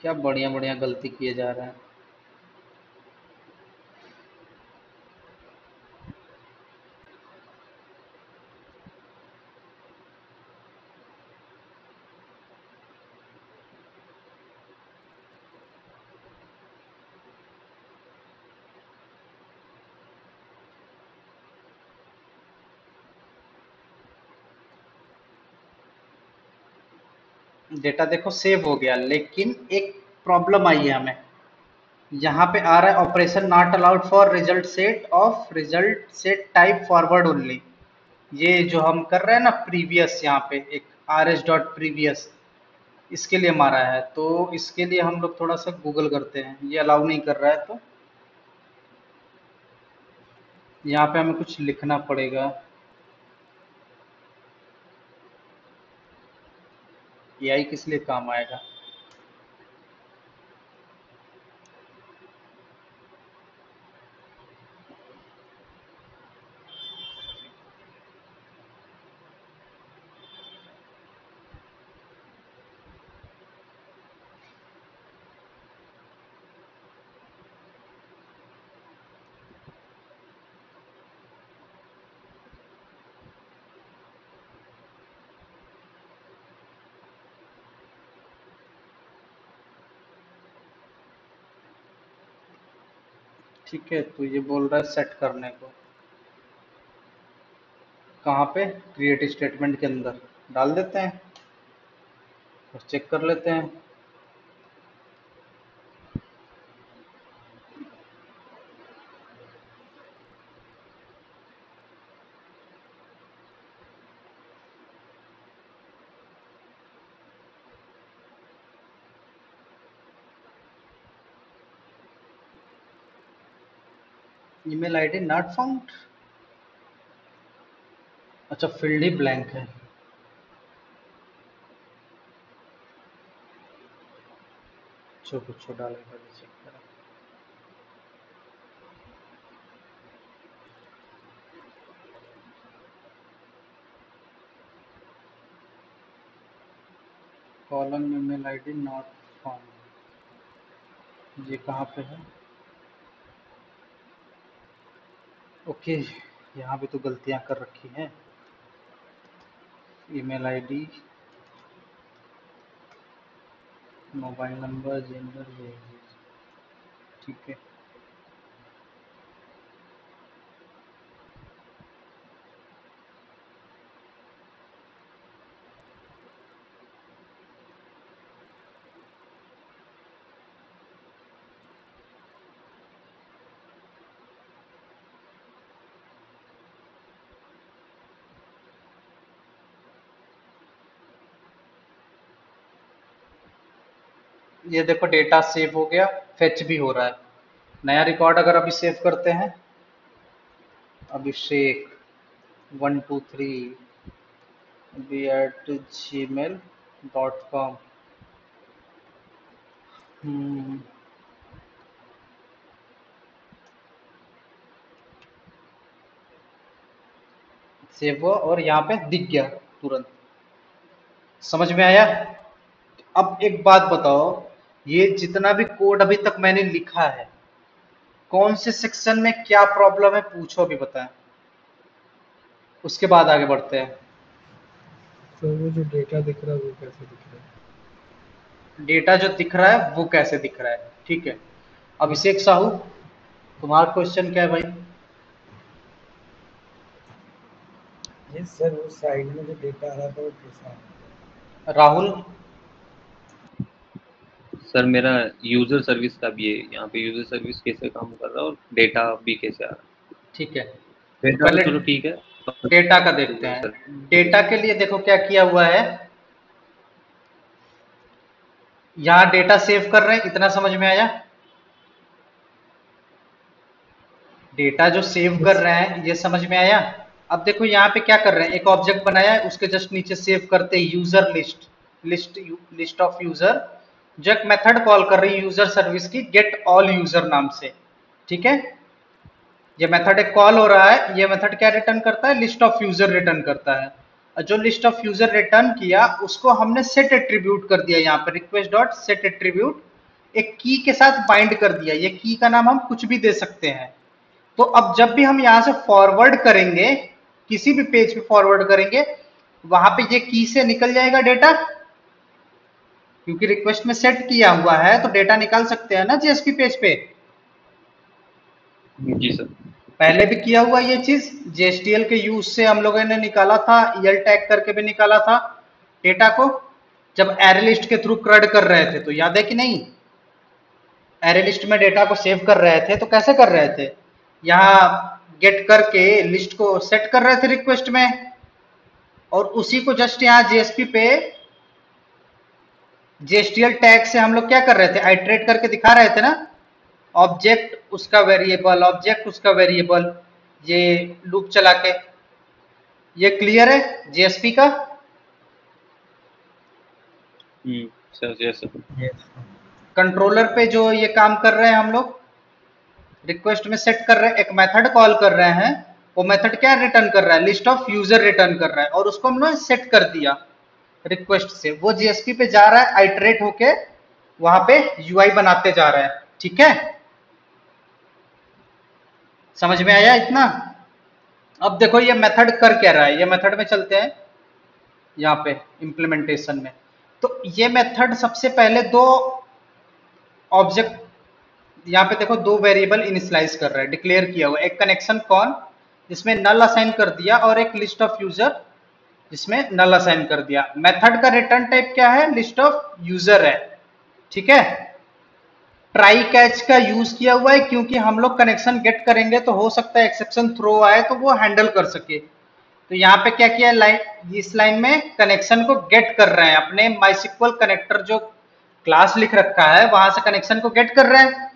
क्या बढ़िया बढ़िया गलती किए जा रहे हैं। डेटा देखो सेव हो गया, लेकिन एक प्रॉब्लम आई है हमें। यहाँ पे आ रहा है operation not allowed for result set of result set type forward only. ये जो हम कर रहे हैं ना प्रीवियस, यहाँ पे एक rs डॉट प्रीवियस, इसके लिए मारा है, तो इसके लिए हम लोग थोड़ा सा गूगल करते हैं। ये अलाउ नहीं कर रहा है, तो यहाँ पे हमें कुछ लिखना पड़ेगा। एआई किस लिए काम आएगा? ठीक है, तो ये बोल रहा है सेट करने को। कहाँ पे? क्रिएट स्टेटमेंट के अंदर डाल देते हैं और चेक कर लेते हैं। Email ID not found. अच्छा, फील्ड ही ब्लैंक है। कुछ डालेगा, चेक करें। Column email ID not found, ये कहाँ पे है? ओके, यहाँ भी तो गलतियाँ कर रखी हैं। Email ID, mobile number, gender, ये ठीक है। ये देखो डेटा सेव हो गया, फेच भी हो रहा है। नया रिकॉर्ड अगर अभी सेव करते हैं, अभिषेक 123@gmail.com। सेव हुआ और यहाँ पे दिख गया तुरंत। समझ में आया? अब एक बात बताओ, ये जितना भी कोड अभी तक मैंने लिखा है, कौन से सेक्शन में क्या प्रॉब्लम है पूछो, अभी बताएं, उसके बाद आगे बढ़ते हैं। तो वो जो डेटा दिख रहा है वो कैसे दिख रहा है? डेटा जो दिख रहा है वो कैसे दिख रहा है, ठीक है। अभिषेक साहू, तुम्हारा क्वेश्चन क्या है भाई? ये सर वो साइड में जो डेटा आ रहा था वो कैसा है? राहुल, सर मेरा यूजर सर्विस का भी है, यहाँ पे यूजर सर्विस कैसे काम कर रहा है और डेटा भी कैसे आ रहा है। ठीक है, तो डेटा तो पहले चलो ठीक है, डेटा का देखते यूजर हैं। डेटा के लिए देखो क्या किया हुआ है, यहाँ डेटा सेव कर रहे हैं, इतना समझ में आया? डेटा जो सेव कर रहे हैं ये समझ में आया? अब देखो यहाँ पे क्या कर रहे हैं, एक ऑब्जेक्ट बनाया है, उसके जस्ट नीचे सेव करते हैं user list, list of user, जो एक मेथड कॉल कर रही है यूजर सर्विस की, गेट ऑल यूजर नाम से। ठीक है, ये मेथड एक कॉल हो रहा है, ये मेथड क्या रिटर्न करता है? लिस्ट ऑफ यूजर रिटर्न करता है। और जो लिस्ट ऑफ यूजर रिटर्न किया उसको हमने सेट एट्रीब्यूट कर दिया, यहाँ पे रिक्वेस्ट डॉट सेट एट्रीब्यूट, एक की के साथ बाइंड कर दिया। ये की का नाम हम कुछ भी दे सकते हैं। तो अब जब भी हम यहां से फॉरवर्ड करेंगे, किसी भी पेज पे फॉरवर्ड करेंगे, वहां पे ये की से निकल जाएगा डेटा, क्योंकि रिक्वेस्ट में सेट किया हुआ है तो डेटा निकाल सकते हैं ना जेएसपी पेज पे। जी सर। पहले भी किया हुआ ये चीज, जेएसटीएल के यूज से हम लोगों ने निकाला था, ईल टैग करके भी निकाला था डेटा को, जब एरे लिस्ट के थ्रू क्रड कर रहे थे, तो याद है कि नहीं? एरे लिस्ट में डेटा को सेव कर रहे थे तो कैसे कर रहे थे, यहाँ गेट करके लिस्ट को सेट कर रहे थे रिक्वेस्ट में, और उसी को जस्ट यहाँ जेएसपी पे जेएसटीएल टैग से हम लोग क्या कर रहे थे, आइटरेट करके दिखा रहे थे ना, ऑब्जेक्ट उसका वेरिएबल, ऑब्जेक्ट उसका वेरिएबल, ये लूप चला के। ये क्लियर है जेएसपी का? Sir yes sir. Yes controller पे जो ये काम कर रहे हैं हम लोग, रिक्वेस्ट में सेट कर रहे हैं, एक मेथड कॉल कर रहे हैं, वो मेथड क्या रिटर्न कर रहा है, लिस्ट ऑफ यूजर रिटर्न कर रहा है, और उसको हमने सेट कर दिया रिक्वेस्ट से, वो जेएसपी पे जा रहा है, आइटरेट होके वहां पे यूआई बनाते जा रहा है। ठीक है, समझ में आया इतना? अब देखो ये मेथड कर क्या रहा है, ये मेथड में चलते हैं यहाँ पे इम्प्लीमेंटेशन में। तो ये मेथड सबसे पहले दो ऑब्जेक्ट, यहाँ पे देखो दो वेरिएबल इनिशियलाइज कर रहा है, डिक्लेयर किया हुआ, एक कनेक्शन कौन जिसमें नल असाइन कर दिया, और एक लिस्ट ऑफ यूजर जिसमें नल असाइन कर दिया। मेथड का रिटर्न टाइप क्या है, लिस्ट ऑफ यूजर है। ठीक है, ट्राई कैच का यूज किया हुआ है क्योंकि हम लोग कनेक्शन गेट करेंगे तो हो सकता है एक्सेप्शन थ्रो आए तो वो हैंडल कर सके। तो यहाँ पे क्या किया, लाइन, इस लाइन में कनेक्शन को गेट कर रहे हैं, अपने माइसिक्वल कनेक्टर जो क्लास लिख रखा है वहां से कनेक्शन को गेट कर रहे हैं।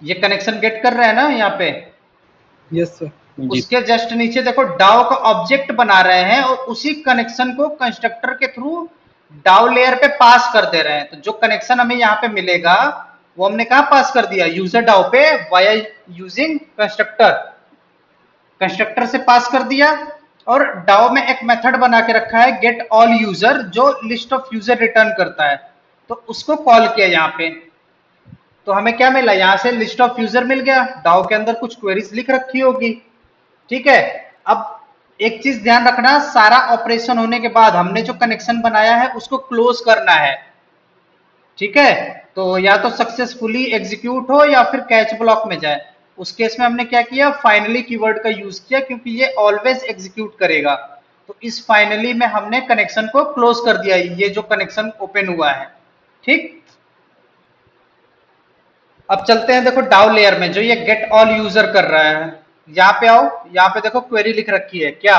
ये कनेक्शन गेट कर रहे हैं ना यहाँ पे। Yes sir. उसके जस्ट नीचे देखो डाउ का ऑब्जेक्ट बना रहे हैं और उसी कनेक्शन को कंस्ट्रक्टर के थ्रू डाउ लेयर पे पास कर दे रहे हैं। तो जो कनेक्शन हमें यहाँ पे मिलेगा वो हमने कहा पास कर दिया, यूजर डाउ पे वाया यूजिंग कंस्ट्रक्टर, कंस्ट्रक्टर से पास कर दिया। और डाउ में एक मेथड बना के रखा है गेट ऑल यूजर, जो लिस्ट ऑफ यूजर रिटर्न करता है, तो उसको कॉल किया यहाँ पे। तो हमें क्या मिला, यहाँ से लिस्ट ऑफ यूजर मिल गया, डाउ के अंदर कुछ क्वेरीज लिख रखी होगी। ठीक है, अब एक चीज ध्यान रखना, सारा ऑपरेशन होने के बाद हमने जो कनेक्शन बनाया है उसको क्लोज करना है। ठीक है, तो या तो सक्सेसफुली एग्जीक्यूट हो या फिर कैच ब्लॉक में जाए। उस केस में हमने क्या किया, फाइनली कीवर्ड का यूज किया क्योंकि ये ऑलवेज एग्जीक्यूट करेगा। तो इस फाइनली में हमने कनेक्शन को क्लोज कर दिया, ये जो कनेक्शन ओपन हुआ है। ठीक, अब चलते हैं देखो डाउ लेयर में, जो ये गेट ऑल यूजर कर रहा है। यहाँ पे आओ, यहाँ पे देखो क्वेरी लिख रखी है क्या,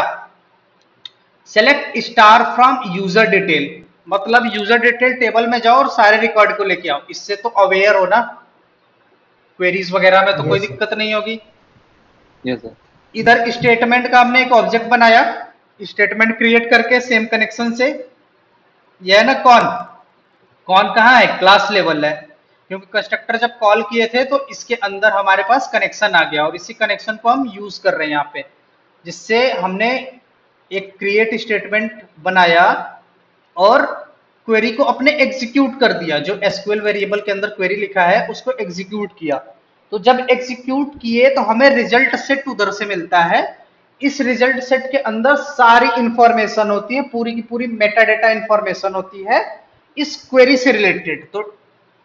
select star from user detail, मतलब यूजर डिटेल टेबल में जाओ और सारे रिकॉर्ड को लेके आओ। इससे तो अवेयर हो ना, क्वेरीज वगैरह में तो कोई दिक्कत नहीं होगी। Yes sir. इधर स्टेटमेंट का हमने एक ऑब्जेक्ट बनाया, स्टेटमेंट क्रिएट करके सेम कनेक्शन से। यह है ना कौन, कौन कहाँ है, क्लास लेवल है, क्योंकि कंस्ट्रक्टर जब कॉल किए थे तो इसके अंदर हमारे पास कनेक्शन आ गया और इसी कनेक्शन को हम यूज कर रहे हैं यहाँ पे, जिससे हमने एक क्रिएट स्टेटमेंट बनाया और क्वेरी को अपने एग्जीक्यूट कर दिया। जो एसक्यूएल वेरिएबल के अंदर क्वेरी लिखा है उसको एग्जीक्यूट किया। तो जब एग्जीक्यूट किए तो हमें रिजल्ट सेट उधर से मिलता है। इस रिजल्ट सेट के अंदर सारी इंफॉर्मेशन होती है, पूरी की पूरी मेटा डेटा इंफॉर्मेशन होती है इस क्वेरी से रिलेटेड। तो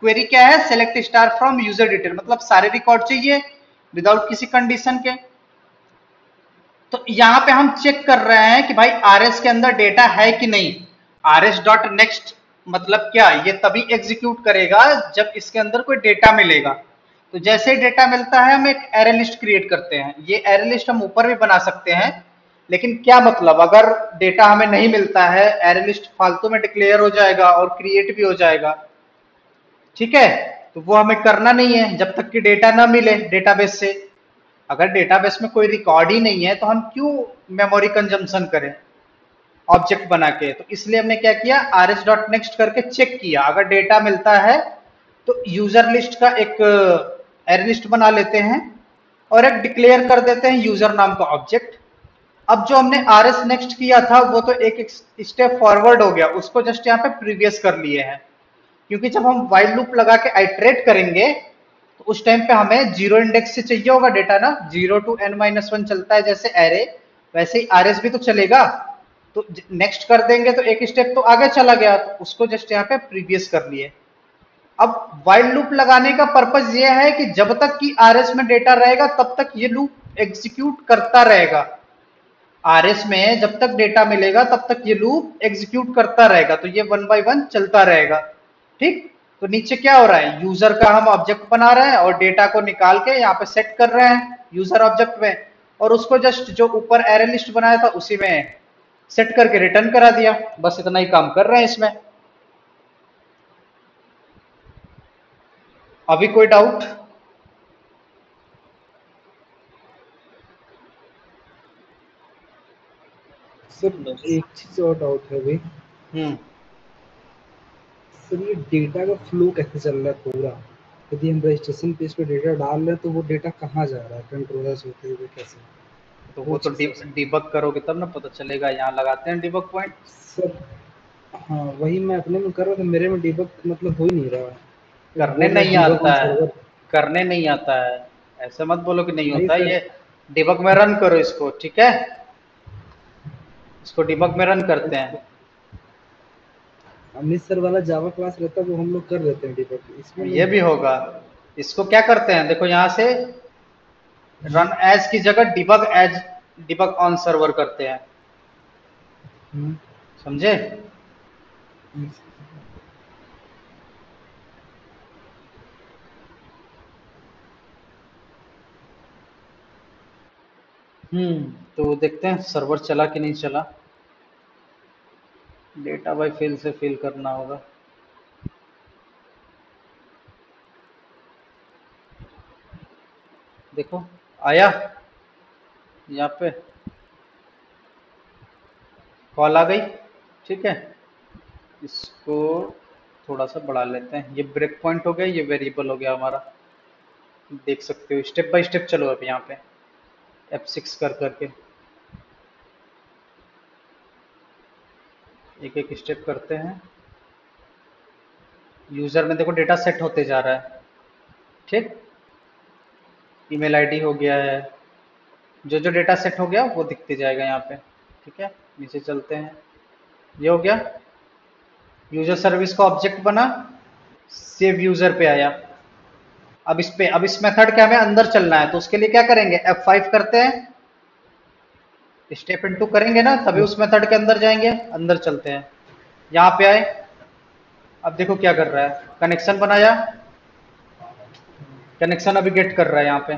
क्वेरी क्या है, select star from user detail, मतलब सारे रिकॉर्ड चाहिए विदाउट किसी कंडीशन के। तो यहाँ पे हम चेक कर रहे हैं कि भाई आरएस के अंदर डेटा है कि नहीं। rs डॉट नेक्स्ट मतलब क्या, ये तभी एग्जीक्यूट करेगा जब इसके अंदर कोई डेटा मिलेगा। तो जैसे ही डेटा मिलता है हम एक एरे लिस्ट क्रिएट करते हैं। ये एरे लिस्ट हम ऊपर भी बना सकते हैं, लेकिन क्या मतलब, अगर डेटा हमें नहीं मिलता है एरे लिस्ट फालतू में डिक्लेयर हो जाएगा और क्रिएट भी हो जाएगा। ठीक है, तो वो हमें करना नहीं है जब तक कि डेटा ना मिले डेटाबेस से। अगर डेटाबेस में कोई रिकॉर्ड ही नहीं है तो हम क्यों मेमोरी कंजम्पशन करें ऑब्जेक्ट बना के। तो इसलिए हमने क्या किया, rs डॉट नेक्स्ट करके चेक किया, अगर डेटा मिलता है तो यूजर लिस्ट का एक एरे लिस्ट बना लेते हैं और एक डिक्लेयर कर देते हैं यूजर नाम का ऑब्जेक्ट। अब जो हमने rs नेक्स्ट किया था वो तो एक स्टेप फॉरवर्ड हो गया, उसको जस्ट यहाँ पे प्रीवियस कर लिए हैं, क्योंकि जब हम व्हाइल लूप लगा के आइटरेट करेंगे तो उस टाइम पे हमें जीरो इंडेक्स से चाहिए होगा डेटा ना, 0 to n-1 चलता है जैसे एरे, वैसे ही rs भी तो चलेगा। तो नेक्स्ट कर देंगे तो एक स्टेप तो आगे चला गया, तो उसको जस्ट यहाँ पे प्रीवियस कर लिए। अब व्हाइल लूप लगाने का पर्पज ये है कि जब तक कि rs में डेटा रहेगा तब तक ये लूप एग्जीक्यूट करता रहेगा। rs में जब तक डेटा मिलेगा तब तक ये लूप एग्जीक्यूट करता रहेगा, तो ये 1 by 1 चलता रहेगा। ठीक, तो नीचे क्या हो रहा है, यूजर का हम ऑब्जेक्ट बना रहे हैं और डेटा को निकाल के यहाँ पे सेट कर रहे हैं यूजर ऑब्जेक्ट में, और उसको जस्ट जो ऊपर एरे लिस्ट बनाया था उसी में सेट करके रिटर्न करा दिया, बस इतना ही काम कर रहे हैं इसमें। अभी कोई डाउट? सर एक चीज और डाउट है अभी। सर ये डेटा का फ्लो कैसे चल रहा है पूरा? यदि हम रजिस्ट्रेशन पेज पे डेटा डाल रहे हैं तो वो डेटा कहाँ जा रहा है कंट्रोलर से होते हुए कैसे? तो वो तो डिबग करोगे तब ना पता चलेगा। यहाँ लगाते हैं डिबग पॉइंट सर हाँ वही मैं अपने में कर रहा था, मेरे में डिबग मतलब हो ही नहीं रहा है। करने नहीं आता है, करने नहीं आता है, ऐसे मत बोलो कि नहीं होता है। ये डिबग में रन करो इसको, ठीक है? इसको डिबग में रन करते हैं। अमित सर वाला जावा क्लास रहता है वो हम लोग कर लेते हैं डिबग, इसमें ये भी होगा। इसको क्या करते हैं, देखो यहाँ से रन एज की जगह debug as, debug on server करते हैं, समझे? तो देखते हैं सर्वर चला कि नहीं चला। डेटा बाय फिल से फिल करना होगा। देखो आया, यहाँ पे कॉल आ गई, ठीक है? इसको थोड़ा सा बढ़ा लेते हैं। ये ब्रेक पॉइंट हो गया, ये वेरिएबल हो गया हमारा, देख सकते हो। स्टेप बाय स्टेप चलो अब यहाँ पे F6 कर करके एक एक स्टेप करते हैं। यूजर में देखो डेटा सेट होते जा रहा है, ठीक? ईमेल आईडी हो गया है, जो जो डेटा सेट हो गया वो दिखते जाएगा यहाँ पे, ठीक है? नीचे चलते हैं, ये हो गया। यूजर सर्विस का ऑब्जेक्ट बना, सेव यूजर पे आया। अब इस पे, अब इस मेथड के हमें अंदर चलना है, तो उसके लिए क्या करेंगे, F5 करते हैं, स्टेप इनटू करेंगे ना, तभी उस मेथड के अंदर जाएंगे। अंदर चलते हैं, यहाँ पे आए। अब देखो क्या कर रहा है, कनेक्शन बनाया, कनेक्शन अभी गेट कर रहा है यहाँ पे।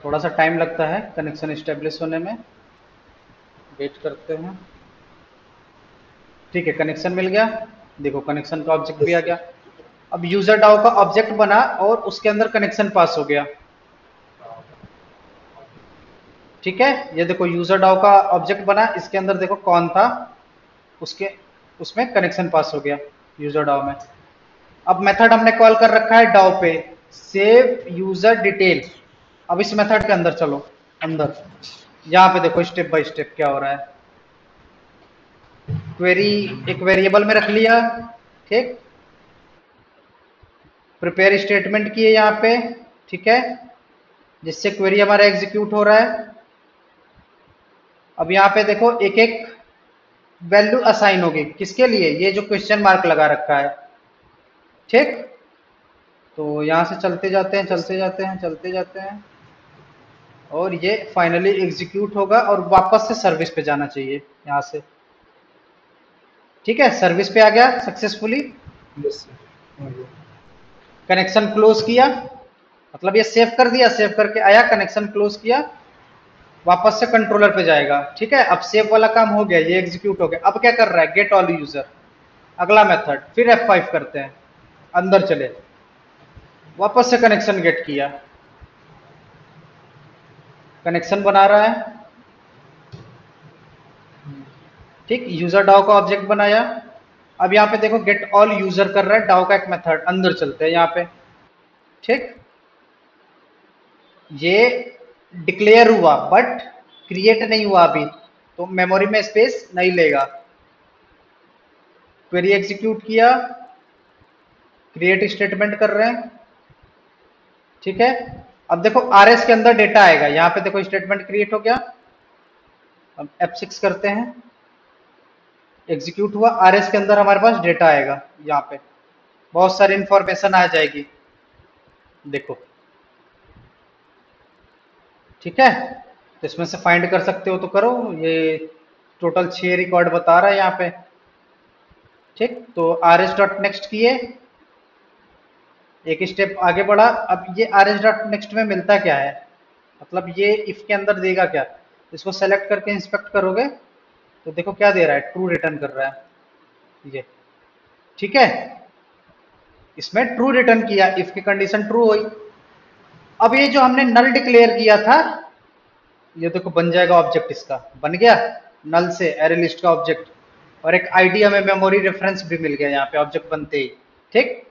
थोड़ा सा टाइम लगता है कनेक्शन स्टेब्लिश होने में, वेट करते हैं। ठीक है, कनेक्शन मिल गया। देखो कनेक्शन का ऑब्जेक्ट भी आ गया। अब यूजर डाउ का ऑब्जेक्ट बना और उसके अंदर कनेक्शन पास हो गया, ठीक है? ये देखो यूजर डाउ का ऑब्जेक्ट बना, इसके अंदर देखो कौन था, उसके उसमें कनेक्शन पास हो गया यूजर डाउ में। अब मेथड हमने कॉल कर रखा है डाउ पे, सेव यूजर डिटेल। अब इस मेथड के अंदर चलो, अंदर यहाँ पे देखो स्टेप बाय स्टेप क्या हो रहा है। क्वेरी एक वेरिएबल में रख लिया, ठीक? प्रिपेयर स्टेटमेंट किए यहाँ पे, ठीक है? जिससे क्वेरी हमारा एग्जीक्यूट हो रहा है। अब यहाँ पे देखो एक एक वैल्यू असाइन होगी, किसके लिए, ये जो क्वेश्चन मार्क लगा रखा है, ठीक? तो यहाँ से चलते जाते हैं, चलते जाते हैं, चलते जाते हैं, और ये फाइनली एग्जीक्यूट होगा और वापस से सर्विस पे जाना चाहिए यहाँ से, ठीक है? सर्विस पे आ गया सक्सेसफुली। कनेक्शन क्लोज किया, मतलब ये सेव कर दिया, सेव करके आया, कनेक्शन क्लोज किया, वापस से कंट्रोलर पे जाएगा, ठीक है? अब सेव वाला काम हो गया, ये एग्जीक्यूट हो गया। अब क्या कर रहा है, गेट ऑल यूजर, अगला मेथड, फिर F5 करते हैं, अंदर चले, वापस से कनेक्शन गेट किया, कनेक्शन बना रहा है, ठीक? यूजर डाउ का ऑब्जेक्ट बनाया। अब यहाँ पे देखो गेट ऑल यूजर कर रहा है, डाउ का एक मेथड, अंदर चलते हैं यहाँ पे, ठीक? ये डिक्लेयर हुआ बट क्रिएट नहीं हुआ अभी, तो मेमोरी में स्पेस नहीं लेगा। क्वेरी एग्जीक्यूट किया, क्रिएट स्टेटमेंट कर रहे हैं, ठीक है? अब देखो RS के अंदर डेटा आएगा, यहाँ पे देखो स्टेटमेंट क्रिएट हो गया। अब F6 करते हैं, एग्जीक्यूट हुआ, RS के अंदर हमारे पास डेटा आएगा, यहाँ पे बहुत सारी इंफॉर्मेशन आ जाएगी, देखो, ठीक है? तो इसमें से फाइंड कर सकते हो तो करो। ये टोटल 6 रिकॉर्ड बता रहा है यहाँ पे, ठीक? तो RS डॉट नेक्स्ट किए, एक स्टेप आगे बढ़ा। अब ये RS डॉट नेक्स्ट में मिलता क्या है, मतलब ये इफ के अंदर देगा क्या, इसको सेलेक्ट करके इंस्पेक्ट करोगे तो देखो क्या दे रहा है, ट्रू रिटर्न कर रहा है ये। ठीक है, इसमें ट्रू रिटर्न किया, इफ की कंडीशन ट्रू हुई। अब ये जो हमने नल डिक्लेयर किया था, ये देखो बन जाएगा ऑब्जेक्ट, इसका बन गया नल से एरे लिस्ट का ऑब्जेक्ट, और एक आईडी हमें मेमोरी रेफरेंस भी मिल गया यहाँ पे ऑब्जेक्ट बनते ही। ठीक,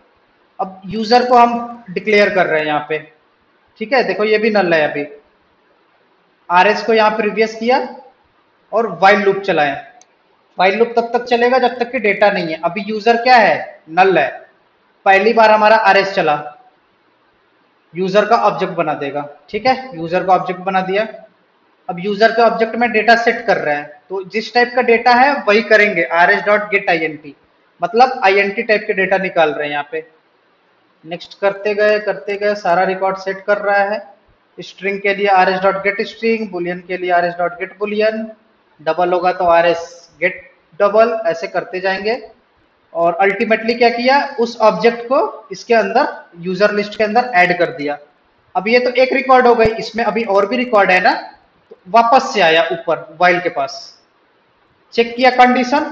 अब यूजर को हम डिक्लेयर कर रहे हैं यहाँ पे। ठीक है, देखो ये भी नल है अभी। आरएस को यहाँ प्रीवियस किया और वाइल लूप चलाया। वाइल लूप तब तक चलेगा जब तक कि डेटा नहीं है। अभी यूजर क्या है, नल है। पहली बार हमारा आरएस चला, यूजर का ऑब्जेक्ट बना देगा। ठीक है, यूजर का ऑब्जेक्ट बना दिया। अब यूजर के ऑब्जेक्ट में डेटा सेट कर रहे हैं, तो जिस टाइप का डेटा है वही करेंगे, R S dot get I N T, मतलब आई एन टी टाइप के डेटा निकाल रहे हैं यहाँ पे। नेक्स्ट करते गए सारा रिकॉर्ड सेट कर रहा है। स्ट्रिंग के लिए are S dot gate string, Boolean के लिए are S dot gate Boolean, double होगा तो आर एस गेट डबल, ऐसे करते जाएंगे। और अल्टीमेटली क्या किया, उस ऑब्जेक्ट को इसके अंदर यूजर लिस्ट के अंदर ऐड कर दिया। अब ये तो एक रिकॉर्ड हो गई, इसमें अभी और भी रिकॉर्ड है ना, तो वापस से आया ऊपर वाइल के पास, चेक किया कंडीशन,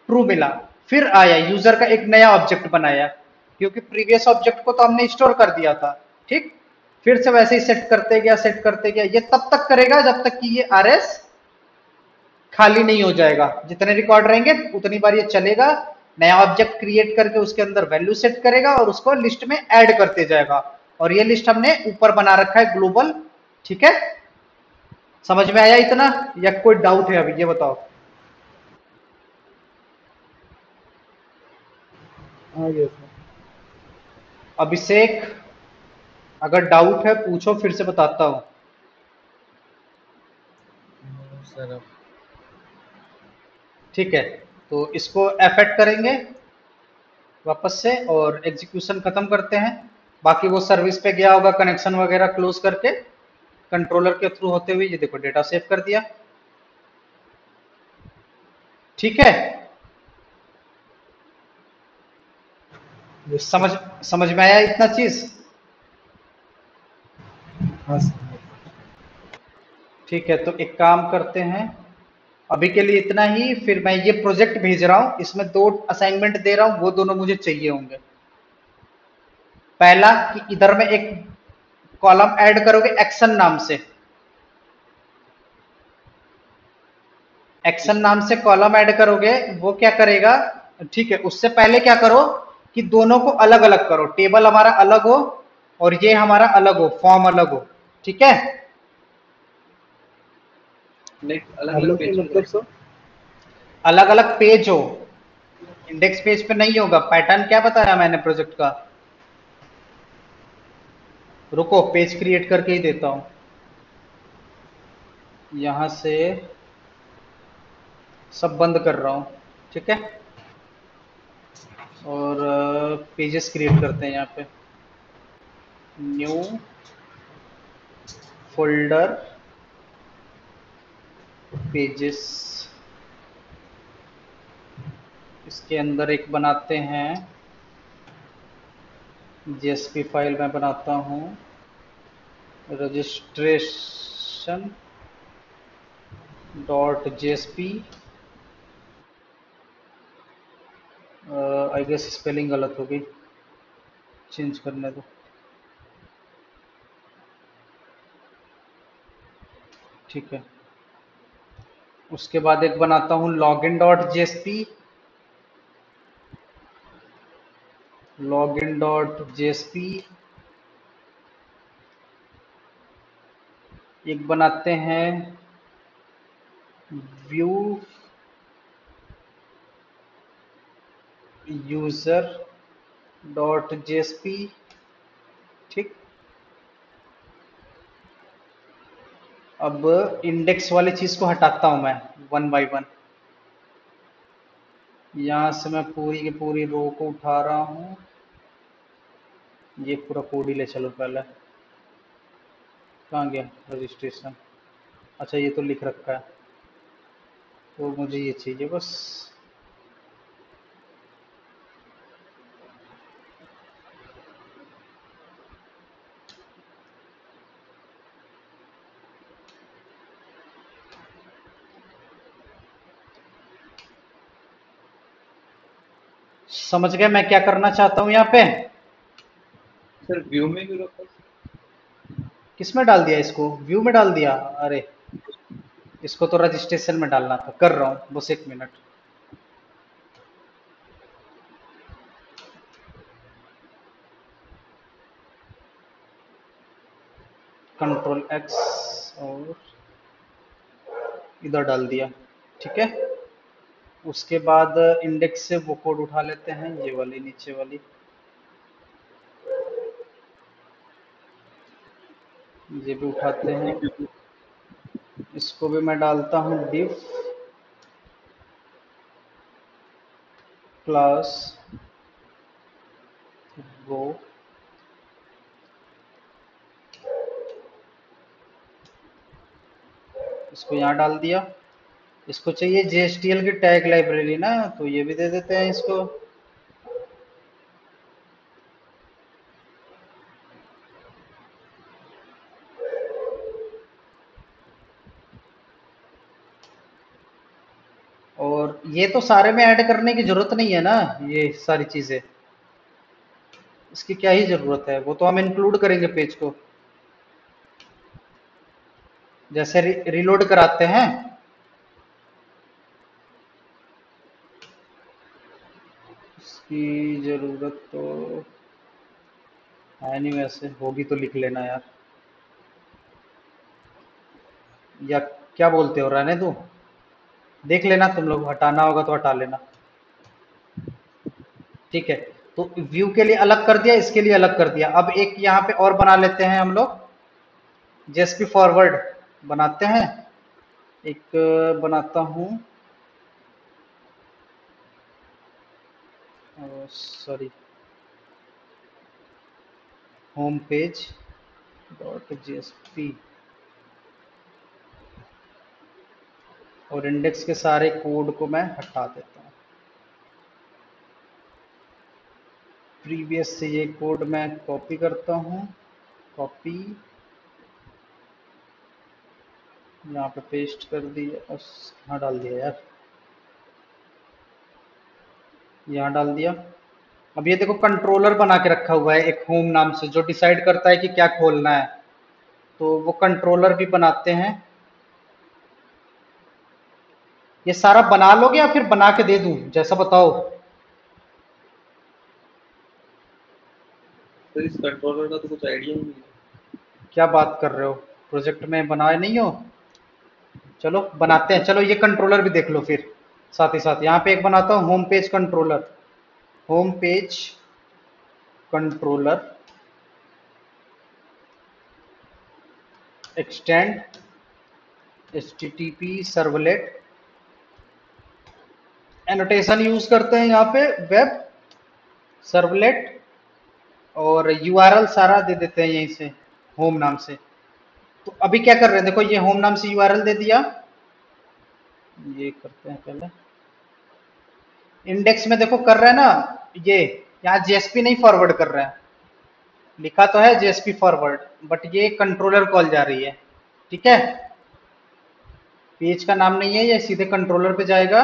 ट्रू मिला, फिर आया यूजर का एक नया ऑब्जेक्ट बनाया, क्योंकि प्रीवियस ऑब्जेक्ट को तो हमने स्टोर कर दिया था। ठीक, फिर से वैसे ही सेट करते गया। ये तब तक करेगा जब तक कि ये आरएस खाली नहीं हो जाएगा। जितने रिकॉर्ड रहेंगे उतनी बार ये चलेगा, नया ऑब्जेक्ट क्रिएट करके उसके अंदर वैल्यू सेट करेगा और उसको लिस्ट में ऐड करते जाएगा। और ये लिस्ट हमने ऊपर बना रखा है ग्लोबल। ठीक है, समझ में आया इतना, या कोई डाउट है अभी, ये बताओ। आ गया सर। अभिषेक, अगर डाउट है पूछो, फिर से बताता हूं। सर अब ठीक है, तो इसको एफेक्ट करेंगे वापस से और एग्जीक्यूशन खत्म करते हैं। बाकी वो सर्विस पे गया होगा, कनेक्शन वगैरह क्लोज करके कंट्रोलर के थ्रू होते हुए ये देखो डेटा सेव कर दिया। ठीक है, यस समझ सर। समझ में आया इतना चीज। हाँ सर। ठीक है, तो एक काम करते हैं, अभी के लिए इतना ही। फिर मैं ये प्रोजेक्ट भेज रहा हूं, इसमें 2 असाइनमेंट दे रहा हूं, वो दोनों मुझे चाहिए होंगे। पहला कि इधर में एक कॉलम ऐड करोगे एक्शन नाम से, एक्शन ठीक है। नाम से कॉलम ऐड करोगे, वो क्या करेगा। ठीक है, उससे पहले क्या करो कि दोनों को अलग अलग करो, टेबल हमारा अलग हो और ये हमारा अलग हो, फॉर्म अलग हो। ठीक है, नेक्स्ट अलग अलग अलग ही पेज पे मतलब करेंगे। सर। अलग अलग पेज हो, इंडेक्स पेज पे नहीं होगा। पैटर्न क्या बताया मैंने प्रोजेक्ट का, रुको पेज क्रिएट करके ही देता हूं। यहां से सब बंद कर रहा हूं। ठीक है, और पेजेस क्रिएट करते हैं यहाँ पे। न्यू फोल्डर पेजेस, इसके अंदर एक बनाते हैं जेएसपी फाइल मैं बनाता हूँ, registration dot JSP. I guess spelling गलत होगी, चेंज करने दो। ठीक है, उसके बाद एक बनाता हूँ login dot JSP, login dot JSP. एक बनाते हैं व्यू यूजर डॉट जेएसपी। ठीक, अब इंडेक्स वाली चीज को हटाता हूं मैं वन बाय वन। यहां से मैं पूरी की पूरी रो को उठा रहा हूं, ये पूरा कोड ही ले चलो पहले। कहाँ गया रजिस्ट्रेशन, अच्छा ये तो लिख रखा है, तो मुझे ये चाहिए बस। समझ गए मैं क्या करना चाहता हूँ यहाँ पे? सर व्यू में भी रखो। किस में डाल दिया इसको? व्यू में डाल दिया? अरे इसको तो रजिस्ट्रेशन में डालना था, कर रहा हूँ बस 1 मिनट। कंट्रोल एक्स और इधर डाल दिया, ठीक है। उसके बाद इंडेक्स से वो कोड उठा लेते हैं, ये वाली नीचे वाली, ये भी उठाते हैं। इसको भी मैं डालता हूँ div क्लास रो, इसको यहाँ डाल दिया। इसको चाहिए JSTL की टैग लाइब्रेरी ना, तो ये भी दे देते हैं इसको। और ये तो सारे में ऐड करने की जरूरत नहीं है ना, ये सारी चीजें, इसकी क्या ही जरूरत है, वो तो हम इंक्लूड करेंगे पेज को। जैसे रिलोड कराते हैं, इसकी जरूरत तो है नहीं, वैसे होगी तो लिख लेना यार, या क्या बोलते हो, रहने दो, देख लेना तुम लोग, हटाना होगा तो हटा लेना, ठीक है। तो व्यू के लिए अलग कर दिया, इसके लिए अलग कर दिया। अब एक यहाँ पे और बना लेते हैं हम लोग, जेएसपी फॉरवर्ड बनाते हैं। एक बनाता हूँ, sorry, home page dot JSP, और इंडेक्स के सारे कोड को मैं हटा देता हूँ। प्रीवियस से ये कोड मैं कॉपी करता हूँ, कॉपी, यहाँ पे पेस्ट कर दिया, कहाँ डाल दिया यार, यहाँ डाल दिया। अब ये देखो कंट्रोलर बना के रखा हुआ है एक होम नाम से, जो डिसाइड करता है कि क्या खोलना है, तो वो कंट्रोलर भी बनाते हैं। ये सारा बना लोगे या फिर बना के दे दूं, जैसा बताओ। तो इस कंट्रोलर का तो कुछ आइडिया ही नहीं है। क्या बात कर रहे हो, प्रोजेक्ट में बनाए नहीं हो? चलो बनाते हैं, चलो ये कंट्रोलर भी देख लो फिर साथ ही साथ। यहाँ पे एक बनाता हूँ home page controller, home page controller extend HTTP servlet, annotation use करते हैं यहाँ पे वेब सर्वलेट, और URL सारा दे देते हैं यहीं से होम नाम से। तो अभी क्या कर रहे हैं, देखो ये होम नाम से URL दे दिया, ये करते हैं पहले। इंडेक्स में देखो कर रहे हैं ना, ये यहाँ JSP नहीं फॉरवर्ड कर रहे हैं, लिखा तो है JSP फॉरवर्ड, बट ये कंट्रोलर कॉल जा रही है, ठीक है। पेज का नाम नहीं है, ये सीधे कंट्रोलर पे जाएगा,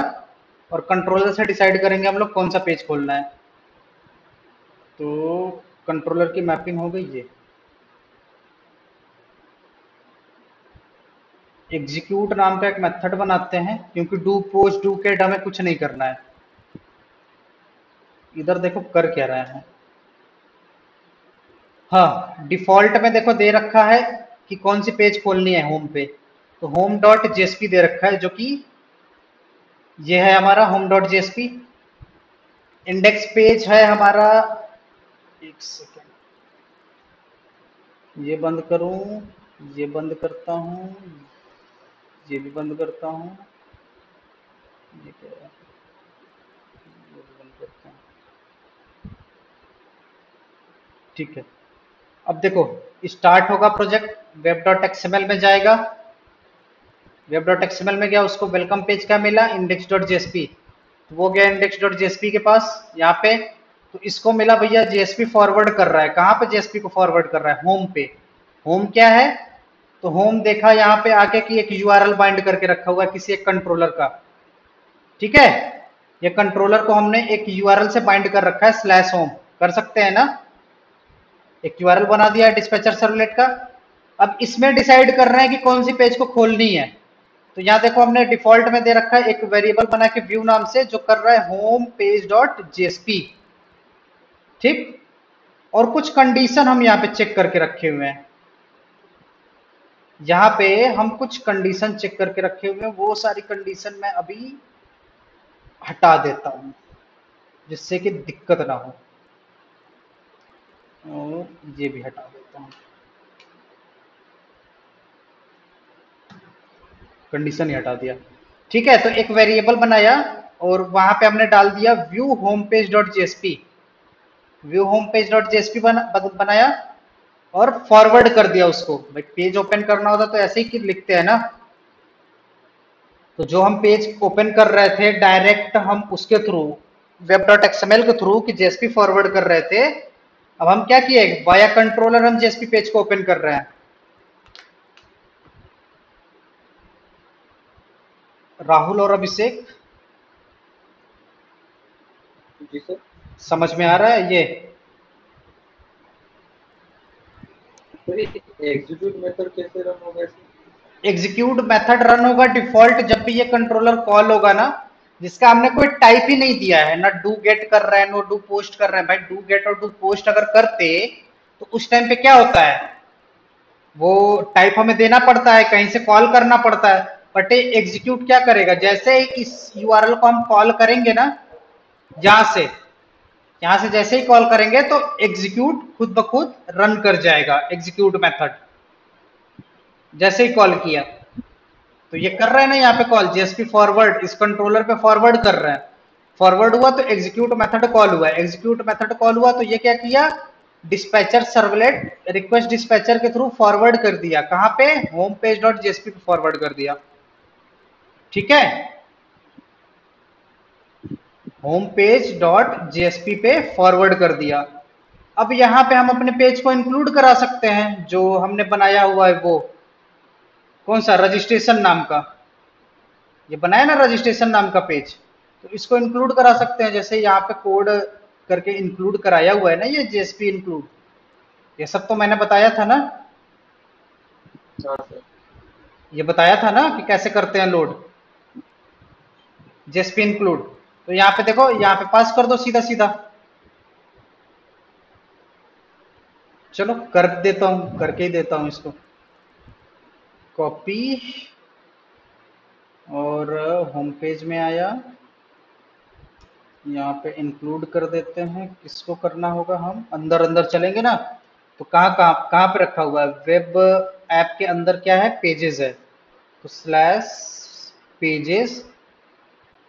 और कंट्रोलर से डिसाइड करेंगे हम लोग कौन सा पेज खोलना है। तो कंट्रोलर की मैपिंग हो गई ये। एग्जीक्यूट नाम का एक मेथड बनाते हैं, क्योंकि डू पोस्ट डू कैट हमें कुछ नहीं करना है। इधर देखो कर क्या रहे हैं, हाँ डिफॉल्ट में देखो दे रखा है कि कौन सी पेज खोलनी है होम पे, तो होम डॉट जेएसपी दे रखा है, जो कि ये है हमारा home dot JSP. Index page है हमारा, एक सेकेंड, ये बंद करूं, ये बंद करता हूं, ये भी बंद करता हूं, ये क्या है, ये भी बंद करता हूं, ठीक है। अब देखो स्टार्ट होगा प्रोजेक्ट, वेब डॉट एक्सएमएल में जाएगा, वेब डॉट एक्सएमएल में गया, उसको वेलकम पेज का मिला इंडेक्स डॉट जेएसपी, तो वो गया इंडेक्स डॉट जेएसपी के पास यहाँ पे, तो इसको मिला भैया जेएसपी फॉरवर्ड कर रहा है, कहाँ पे जेएसपी को फॉरवर्ड कर रहा है, होम पे। होम क्या है, तो होम देखा यहाँ पे आके कि एक URL बाइंड करके रखा हुआ है किसी एक कंट्रोलर का, ठीक है। ये कंट्रोलर को हमने एक यूआरएल से बाइंड कर रखा है /होम, कर सकते हैं ना, एक यूआरएल बना दिया है डिस्पैचर सर्वलेट का। अब इसमें डिसाइड कर रहे हैं कि कौन सी पेज को खोलनी है। तो यहाँ देखो हमने डिफॉल्ट में दे रखा है एक वेरिएबल बना के व्यू नाम से, जो कर रहा है होम पेज डॉट जेएसपी, ठीक। और कुछ कंडीशन हम यहाँ पे चेक करके रखे हुए हैं, यहाँ पे हम कुछ कंडीशन चेक करके रखे हुए हैं, वो सारी कंडीशन मैं अभी हटा देता हूं जिससे कि दिक्कत ना हो, और ये भी हटा देता हूं, कंडीशन ही हटा दिया। ठीक है, तो एक वेरिएबल बनाया और वहां पे हमने डाल दिया view home page dot JSP, view home page dot JSP बनाया और फॉरवर्ड कर दिया उसको। भाई पेज ओपन करना होता तो ऐसे ही लिखते हैं ना, तो जो हम पेज ओपन कर रहे थे डायरेक्ट हम उसके थ्रू वेब डॉट एक्सएमएल के थ्रू कि जेएसपी फॉरवर्ड कर रहे थे, अब हम क्या किए, वाया कंट्रोलर हम जेएसपी पेज को ओपन कर रहे हैं। राहुल और अभिषेक, जी सर। समझ में आ रहा है ये? एग्जीक्यूट मेथड कैसे रन होगा इसमें? एग्जीक्यूट मेथड रन होगा डिफॉल्ट जब भी ये कंट्रोलर कॉल होगा ना, जिसका हमने कोई टाइप ही नहीं दिया है ना, डू गेट कर रहे हैं नो डू पोस्ट कर रहे हैं। भाई डू गेट और डू पोस्ट अगर करते तो उस टाइम पे क्या होता है, वो टाइप हमें देना पड़ता है, कहीं से कॉल करना पड़ता है। बट ये एग्जीक्यूट क्या करेगा, जैसे ही इस यूआरएल को हम कॉल करेंगे ना, यहां से जैसे ही कॉल करेंगे तो एग्जीक्यूट खुद ब खुद रन कर जाएगा, एग्जीक्यूट मेथड जैसे ही कॉल किया। तो ये कर रहे हैं ना यहाँ पे कॉल जेएसपी फॉरवर्ड, इस कंट्रोलर पे फॉरवर्ड कर रहे हैं, फॉरवर्ड हुआ तो एग्जीक्यूट मेथड कॉल हुआ, एग्जीक्यूट मेथड कॉल हुआ तो ये क्या किया, डिस्पैचर सर्वलेट रिक्वेस्ट डिस्पैचर के थ्रू फॉरवर्ड कर दिया, कहां पे, होम पेज डॉट जेएसपी पे फॉरवर्ड कर दिया। ठीक है, होम पेज डॉट जेएसपी पे फॉरवर्ड कर दिया। अब यहां पे हम अपने पेज को इंक्लूड करा सकते हैं, जो हमने बनाया हुआ है वो कौन सा, रजिस्ट्रेशन नाम का, ये बनाया ना रजिस्ट्रेशन नाम का पेज, तो इसको इंक्लूड करा सकते हैं। जैसे यहाँ पे कोड करके इंक्लूड कराया हुआ है ना ये जेएसपी इंक्लूड, ये सब तो मैंने बताया था ना, हाँ सर। ये बताया था ना कि कैसे करते हैं लोड जेएसपी इंक्लूड। तो यहाँ पे देखो, यहाँ पे पास कर दो सीधा सीधा, चलो कर देता हूं, करके ही देता हूं इसको, कॉपी और होम पेज में आया, यहाँ पे इंक्लूड कर देते हैं। किसको करना होगा, हम अंदर अंदर चलेंगे ना, तो कहाँ कहाँ कहाँ पे रखा हुआ है, वेब ऐप के अंदर क्या है, पेजेस है, तो स्लैश पेजेस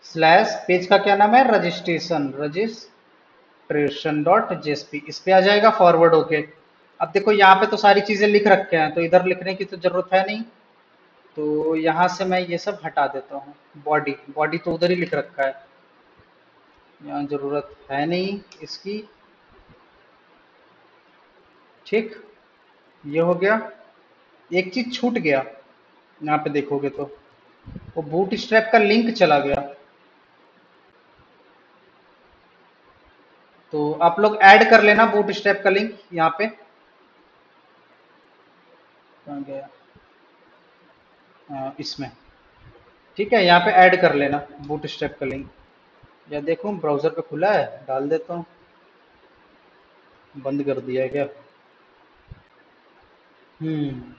स्लैश पेज का क्या नाम है, रजिस्ट्रेशन डॉट जेएसपी, इस पे आ जाएगा फॉरवर्ड होके। अब देखो यहाँ पे तो सारी चीजें लिख रखे हैं, तो इधर लिखने की तो जरूरत है नहीं, तो यहाँ से मैं ये सब हटा देता हूँ। बॉडी बॉडी तो उधर ही लिख रखा है, यहाँ जरूरत है नहीं इसकी। ठीक, ये हो गया। एक चीज छूट गया, यहाँ पे देखोगे तो वो बूट स्ट्रैप का लिंक चला गया, तो आप लोग ऐड कर लेना बूट स्ट्रैप का लिंक यहाँ पे, कहाँ गया, इसमें, ठीक है, यहाँ पे ऐड कर लेना बूट स्ट्रैप का लिंक। या देखो ब्राउजर पे खुला है, डाल देता हूँ, बंद कर दिया है क्या, हम्म,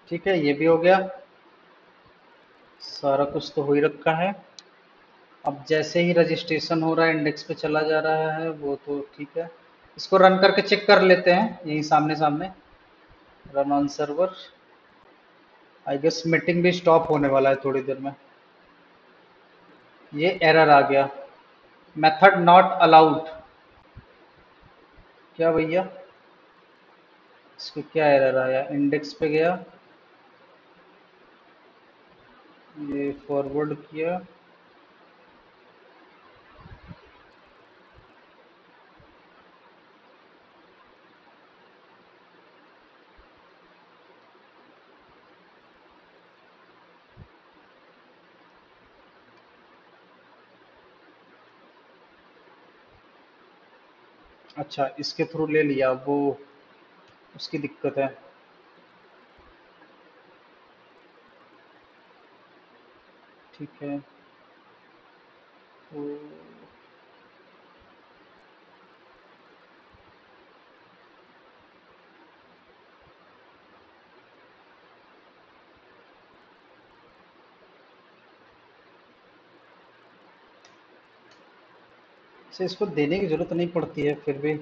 ठीक है, ये भी हो गया, सारा कुछ तो हो ही रखा है। अब जैसे ही रजिस्ट्रेशन हो रहा है इंडेक्स पे चला जा रहा है, वो तो ठीक है। इसको रन करके चेक कर लेते हैं यही सामने सामने, run on server. I guess meeting भी स्टॉप होने वाला है थोड़ी देर में। ये एरर आ गया, मेथड नॉट अलाउड, क्या भैया, इसको क्या एरर आया, इंडेक्स पे गया, ये फॉरवर्ड किया, अच्छा, इसके थ्रू ले लिया, वो उसकी दिक्कत है। ठीक है, तो से इसको देने की जरूरत नहीं पड़ती है फिर भी।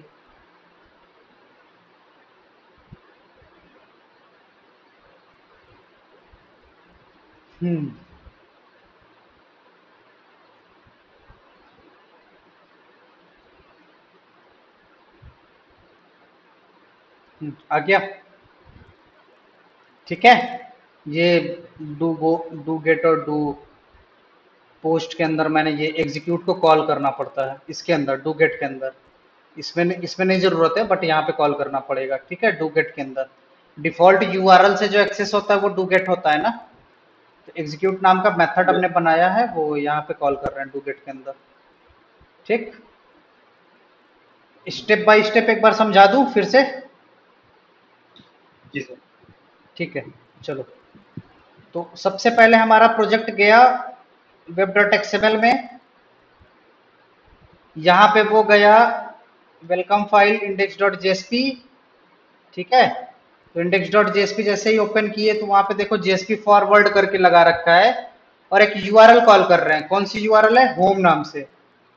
हम्म आ गया। ठीक है, ये डू गेट और डू पोस्ट के अंदर मैंने ये एग्जीक्यूट को कॉल करना पड़ता है, इसके अंदर डू गेट के अंदर। इसमें नहीं जरूरत है, बट यहाँ पे कॉल करना पड़ेगा। ठीक है, डू गेट के अंदर डिफॉल्ट यूआरएल से जो एक्सेस होता है वो डू गेट होता है ना, तो एग्जीक्यूट नाम का मेथड हमने बनाया है, वो यहाँ पे कॉल कर रहे हैं डू गेट के अंदर। ठीक, स्टेप बाय स्टेप एक बार समझा दूं फिर से। जी सर। ठीक है, चलो। तो सबसे पहले हमारा प्रोजेक्ट गया web.xml में, यहाँ पे वो गया वेलकम फाइल index.jsp। ठीक है, तो index.jsp जैसे ही ओपन किए तो वहां पे देखो JSP फॉरवर्ड करके लगा रखा है, और एक यूआरएल कॉल कर रहे हैं। कौन सी यूआरएल है? होम नाम से।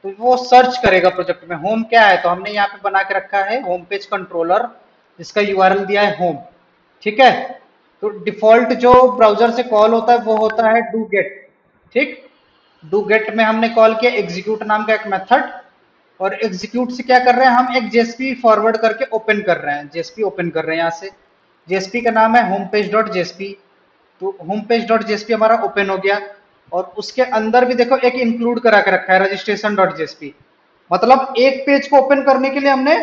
तो वो सर्च करेगा प्रोजेक्ट में होम क्या है, तो हमने यहाँ पे बना के रखा है होम पेज कंट्रोलर, जिसका यूआरएल दिया है होम। ठीक है, तो डिफॉल्ट जो ब्राउजर से कॉल होता है वो होता है डू गेट। ठीक, डू गेट में हमने कॉल किया एग्जीक्यूट नाम का एक मेथड, और एग्जीक्यूट से क्या कर रहे हैं हम, एक जेएसपी फॉरवर्ड करके ओपन कर रहे हैं, जेएसपी ओपन कर रहे हैं यहाँ से। जेएसपी का नाम है होम पेज डॉट जेएसपी। तो होम पेज डॉट जेएसपी हमारा ओपन हो गया, और उसके अंदर भी देखो एक इंक्लूड करा के रखा है रजिस्ट्रेशन डॉट जेएसपी। मतलब एक पेज को ओपन करने के लिए हमने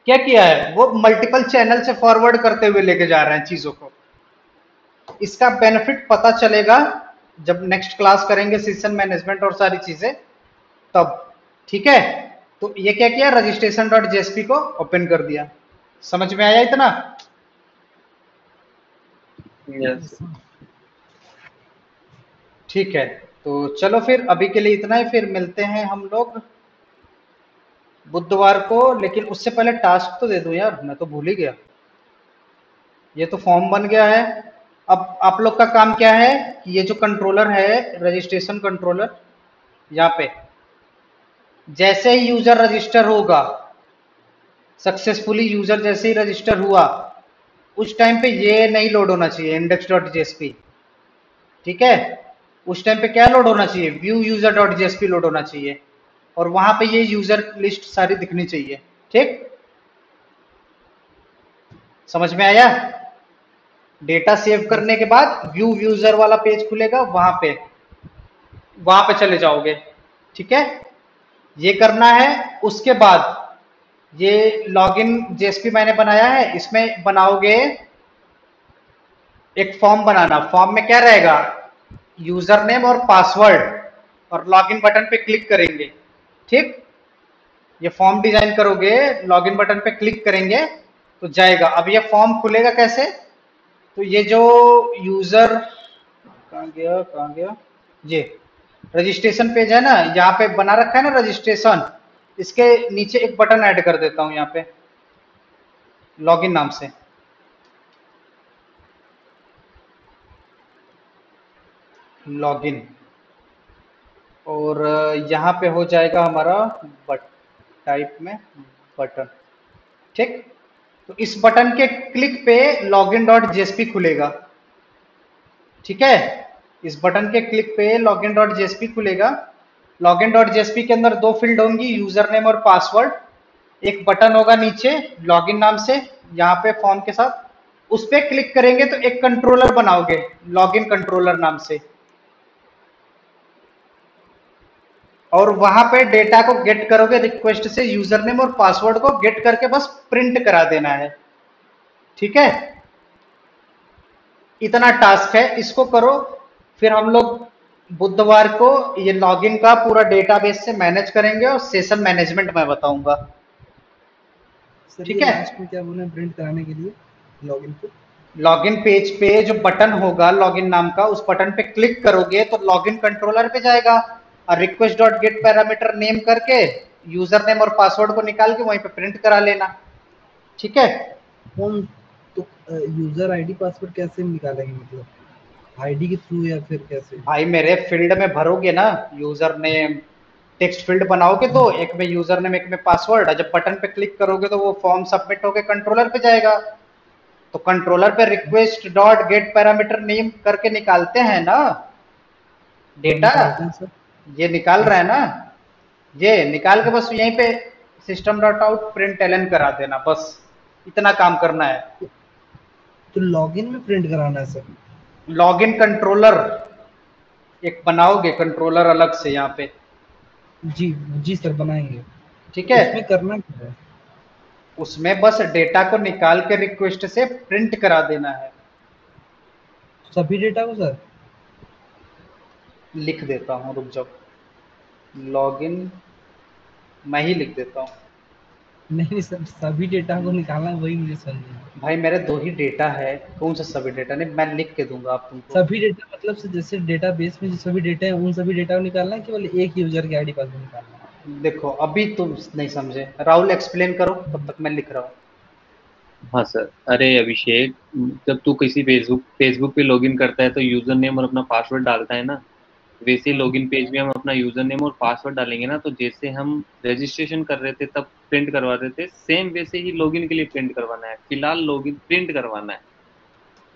क्या किया है, वो मल्टीपल चैनल से फॉरवर्ड करते हुए लेके जा रहे हैं चीजों को। इसका बेनिफिट पता चलेगा जब नेक्स्ट क्लास करेंगे सेशन मैनेजमेंट और सारी चीजें, तब। ठीक है, तो ये क्या किया, रजिस्ट्रेशन डॉट जेएसपी को ओपन कर दिया। समझ में आया इतना? यस। ठीक है, तो चलो फिर अभी के लिए इतना ही, फिर मिलते हैं हम लोग बुधवार को। लेकिन उससे पहले टास्क तो दे दूं यार, मैं तो भूल ही गया। ये तो फॉर्म बन गया है। अब आप लोग का काम क्या है कि ये जो कंट्रोलर है रजिस्ट्रेशन कंट्रोलर, यहाँ पे जैसे ही यूजर रजिस्टर होगा, सक्सेसफुली यूजर जैसे ही रजिस्टर हुआ, उस टाइम पे ये नहीं लोड होना चाहिए index.jsp। ठीक है, उस टाइम पे क्या लोड होना चाहिए, view user dot JSP load होना चाहिए, और वहां पे ये यूजर लिस्ट सारी दिखनी चाहिए। ठीक, समझ में आया? डेटा सेव करने के बाद व्यू यूजर वाला पेज खुलेगा, वहां पे चले जाओगे। ठीक है, ये करना है। उसके बाद ये लॉगिन जेएसपी मैंने बनाया है, इसमें बनाओगे एक फॉर्म बनाना। फॉर्म में क्या रहेगा, यूजर नेम और पासवर्ड, और लॉगिन बटन पे क्लिक करेंगे। ठीक, ये फॉर्म डिजाइन करोगे, लॉगिन बटन पे क्लिक करेंगे तो जाएगा। अब ये फॉर्म खुलेगा कैसे, तो ये जो यूजर कहाँ गया, ये रजिस्ट्रेशन पेज है ना, यहाँ पे बना रखा है ना रजिस्ट्रेशन, इसके नीचे एक बटन ऐड कर देता हूं यहाँ पे लॉगिन नाम से। लॉगिन, और यहाँ पे हो जाएगा हमारा बट टाइप में बटन। ठीक, तो इस बटन के क्लिक पे लॉगिन डॉट जेएसपी खुलेगा। ठीक है, इस बटन के क्लिक पे लॉगिन डॉट जेएसपी खुलेगा। लॉगिन डॉट जेएसपी के अंदर दो फील्ड होंगी, यूजर नेम और पासवर्ड। एक बटन होगा नीचे लॉगिन नाम से, यहाँ पे फॉर्म के साथ, उस पर क्लिक करेंगे तो एक कंट्रोलर बनाओगे लॉगिन कंट्रोलर नाम से, और वहां पे डेटा को गेट करोगे रिक्वेस्ट से, यूजर नेम और पासवर्ड को गेट करके बस प्रिंट करा देना है। ठीक है, इतना टास्क है, इसको करो। फिर हम लोग बुधवार को ये लॉगिन का पूरा डेटाबेस से मैनेज करेंगे, और सेशन मैनेजमेंट मैं बताऊंगा। सर ठीक ये है। लास्ट में क्या बोले प्रिंट कराने के लिए लॉगिन पे? लॉगिन पेज पे जो बटन होगा लॉगिन नाम का, उस बटन पे क्लिक करोगे तो लॉगिन कंट्रोलर पे जाएगा और request dot get parameter name करके यूजर नेम और पासवर्ड को निकाल के वहीं पे प्रिंट करा लेना। ठीक है। कौन तो यूजर आईडी पासवर्ड कैसे निकालेंगे, मतलब आईडी के थ्रू या फिर कैसे? भाई मेरे फील्ड में भरोगे ना, यूजर नेम टेक्स्ट फील्ड बनाओगे तो एक में यूजर नेम एक में पासवर्ड, जब बटन पे क्लिक करोगे तो वो फॉर्म सबमिट होके कंट्रोलर पे जाएगा। तो कंट्रोलर पे request dot get parameter name करके निकालते हैं ना डेटा, निकालते हैं सर। ये निकाल रहा है ना, ये निकाल के बस यहीं पे system dot out print L N करा देना, बस इतना काम करना है। तो लॉगिन में प्रिंट कराना है सर? लॉगिन कंट्रोलर एक बनाओगे, कंट्रोलर अलग से यहाँ पे। जी जी सर बनाएंगे। ठीक है। उसमें करना क्या है? उसमें बस डेटा को निकाल के रिक्वेस्ट से प्रिंट करा देना है। सभी डेटा को सर? लिख देता हूँ, रुक जाओ, लॉगिन मैं ही लिख देता हूँ। नहीं सर, सभी डेटा को निकालना वही मुझे समझ। भाई मेरे दो ही डेटा है, कौन सा सभी डेटा, नहीं मैं लिख के दूंगा आप तुमको। सभी डेटा मतलब से जैसे डेटाबेस में जो सभी डेटा है उन सभी डेटा को निकालना है, केवल एक यूजर की आईडी पासवर्ड निकालना है? देखो अभी तुम नहीं समझे, राहुल एक्सप्लेन करो तब तक मैं लिख रहा हूँ। हाँ सर। अरे अभिषेक, जब तू किसी फेसबुक पे लॉगिन करता है तो यूजर नेम और अपना पासवर्ड डालता है ना, वैसे लॉगिन पेज में हम अपना यूजर नेम और पासवर्ड डालेंगे ना, तो जैसे हम रजिस्ट्रेशन कर रहे थे तब प्रिंट करवा रहे थे, सेम वैसे ही लॉगिन के लिए प्रिंट करवाना है। फिलहाल लॉगिन प्रिंट करवाना है,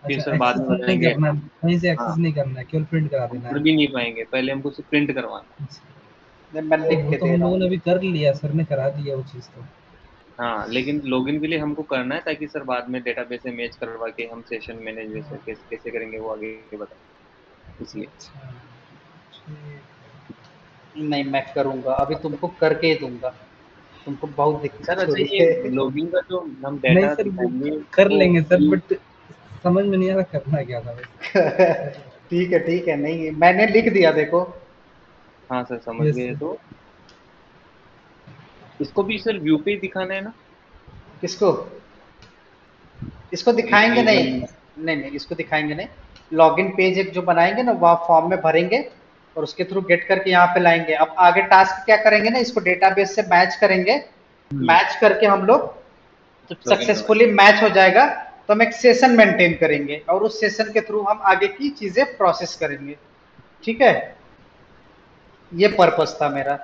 फिर अच्छा, सर बाद एक्सेस में नहीं बताएंगे। करना, कहीं से हाँ, एक्सेस नहीं करना है, केवल प्रिंट करा देना पढ़ है। भी नहीं पाएंगे, पहले हमको सिर्फ प्रिंट करवाना है। नहीं, मैं लिख वो के तो दे हम रहा लोगों हूँ। ने अभी कर लिया, सर ने करा दिया वो चीज़ तो। हाँ, लेकिन लॉगिन के लिए हमको करना है ताकि सर बाद में डेटाबेस से मैच करवा के हम सेशन मैनेज वैसे कैसे कैसे करेंगे वो आगे बताएंगे, इसलिए। अच्छा ठीक। नहीं मैं करूंगा, अभी तुमको करके ही दूंगा, तुमको बहुत सर दिक्कत हो अच्छा, रही ये है। लॉगिन का जो हम नहीं डेटा सर वो दिखाएंगे कर वो लेंगे सर, बट समझ में नहीं आ रहा करना क्या था बस। ठीक है, नहीं मैंने लिख दिया देखो। हाँ सर समझ यस गए। सर। तो इसको भी सर व्यू पे ही दिखाना है ना? किसको? इसको दिखाएंगे नहीं, यूजर। नहीं इसको दिखाएंगे नहीं। लॉगिन पेज एक जो बनाएंगे ना वहाँ फॉर्म में भरेंगे और उसके थ्रू गेट करके यहाँ पे लाएंगे। अब आगे टास्क क्या करेंगे ना, इसको डेटाबेस से मैच करेंगे, मैच करके हम लोग जब लॉगिन करवाएं। सक्सेसफुली मैच हो जाएगा तो हम एक सेशन मेंटेन करेंगे और उस सेशन के थ्रू हम आगे की चीजें प्रोसेस करेंगे। ठीक है, ये पर्पस था मेरा।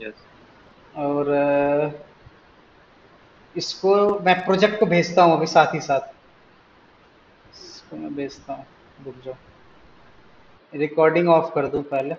यस। और इसको मैं प्रोजेक्ट को भेजता हूँ अभी साथ ही साथ, इसको मैं भेजता हूँ, रुक जाओ, रिकॉर्डिंग ऑफ कर दूं पहले।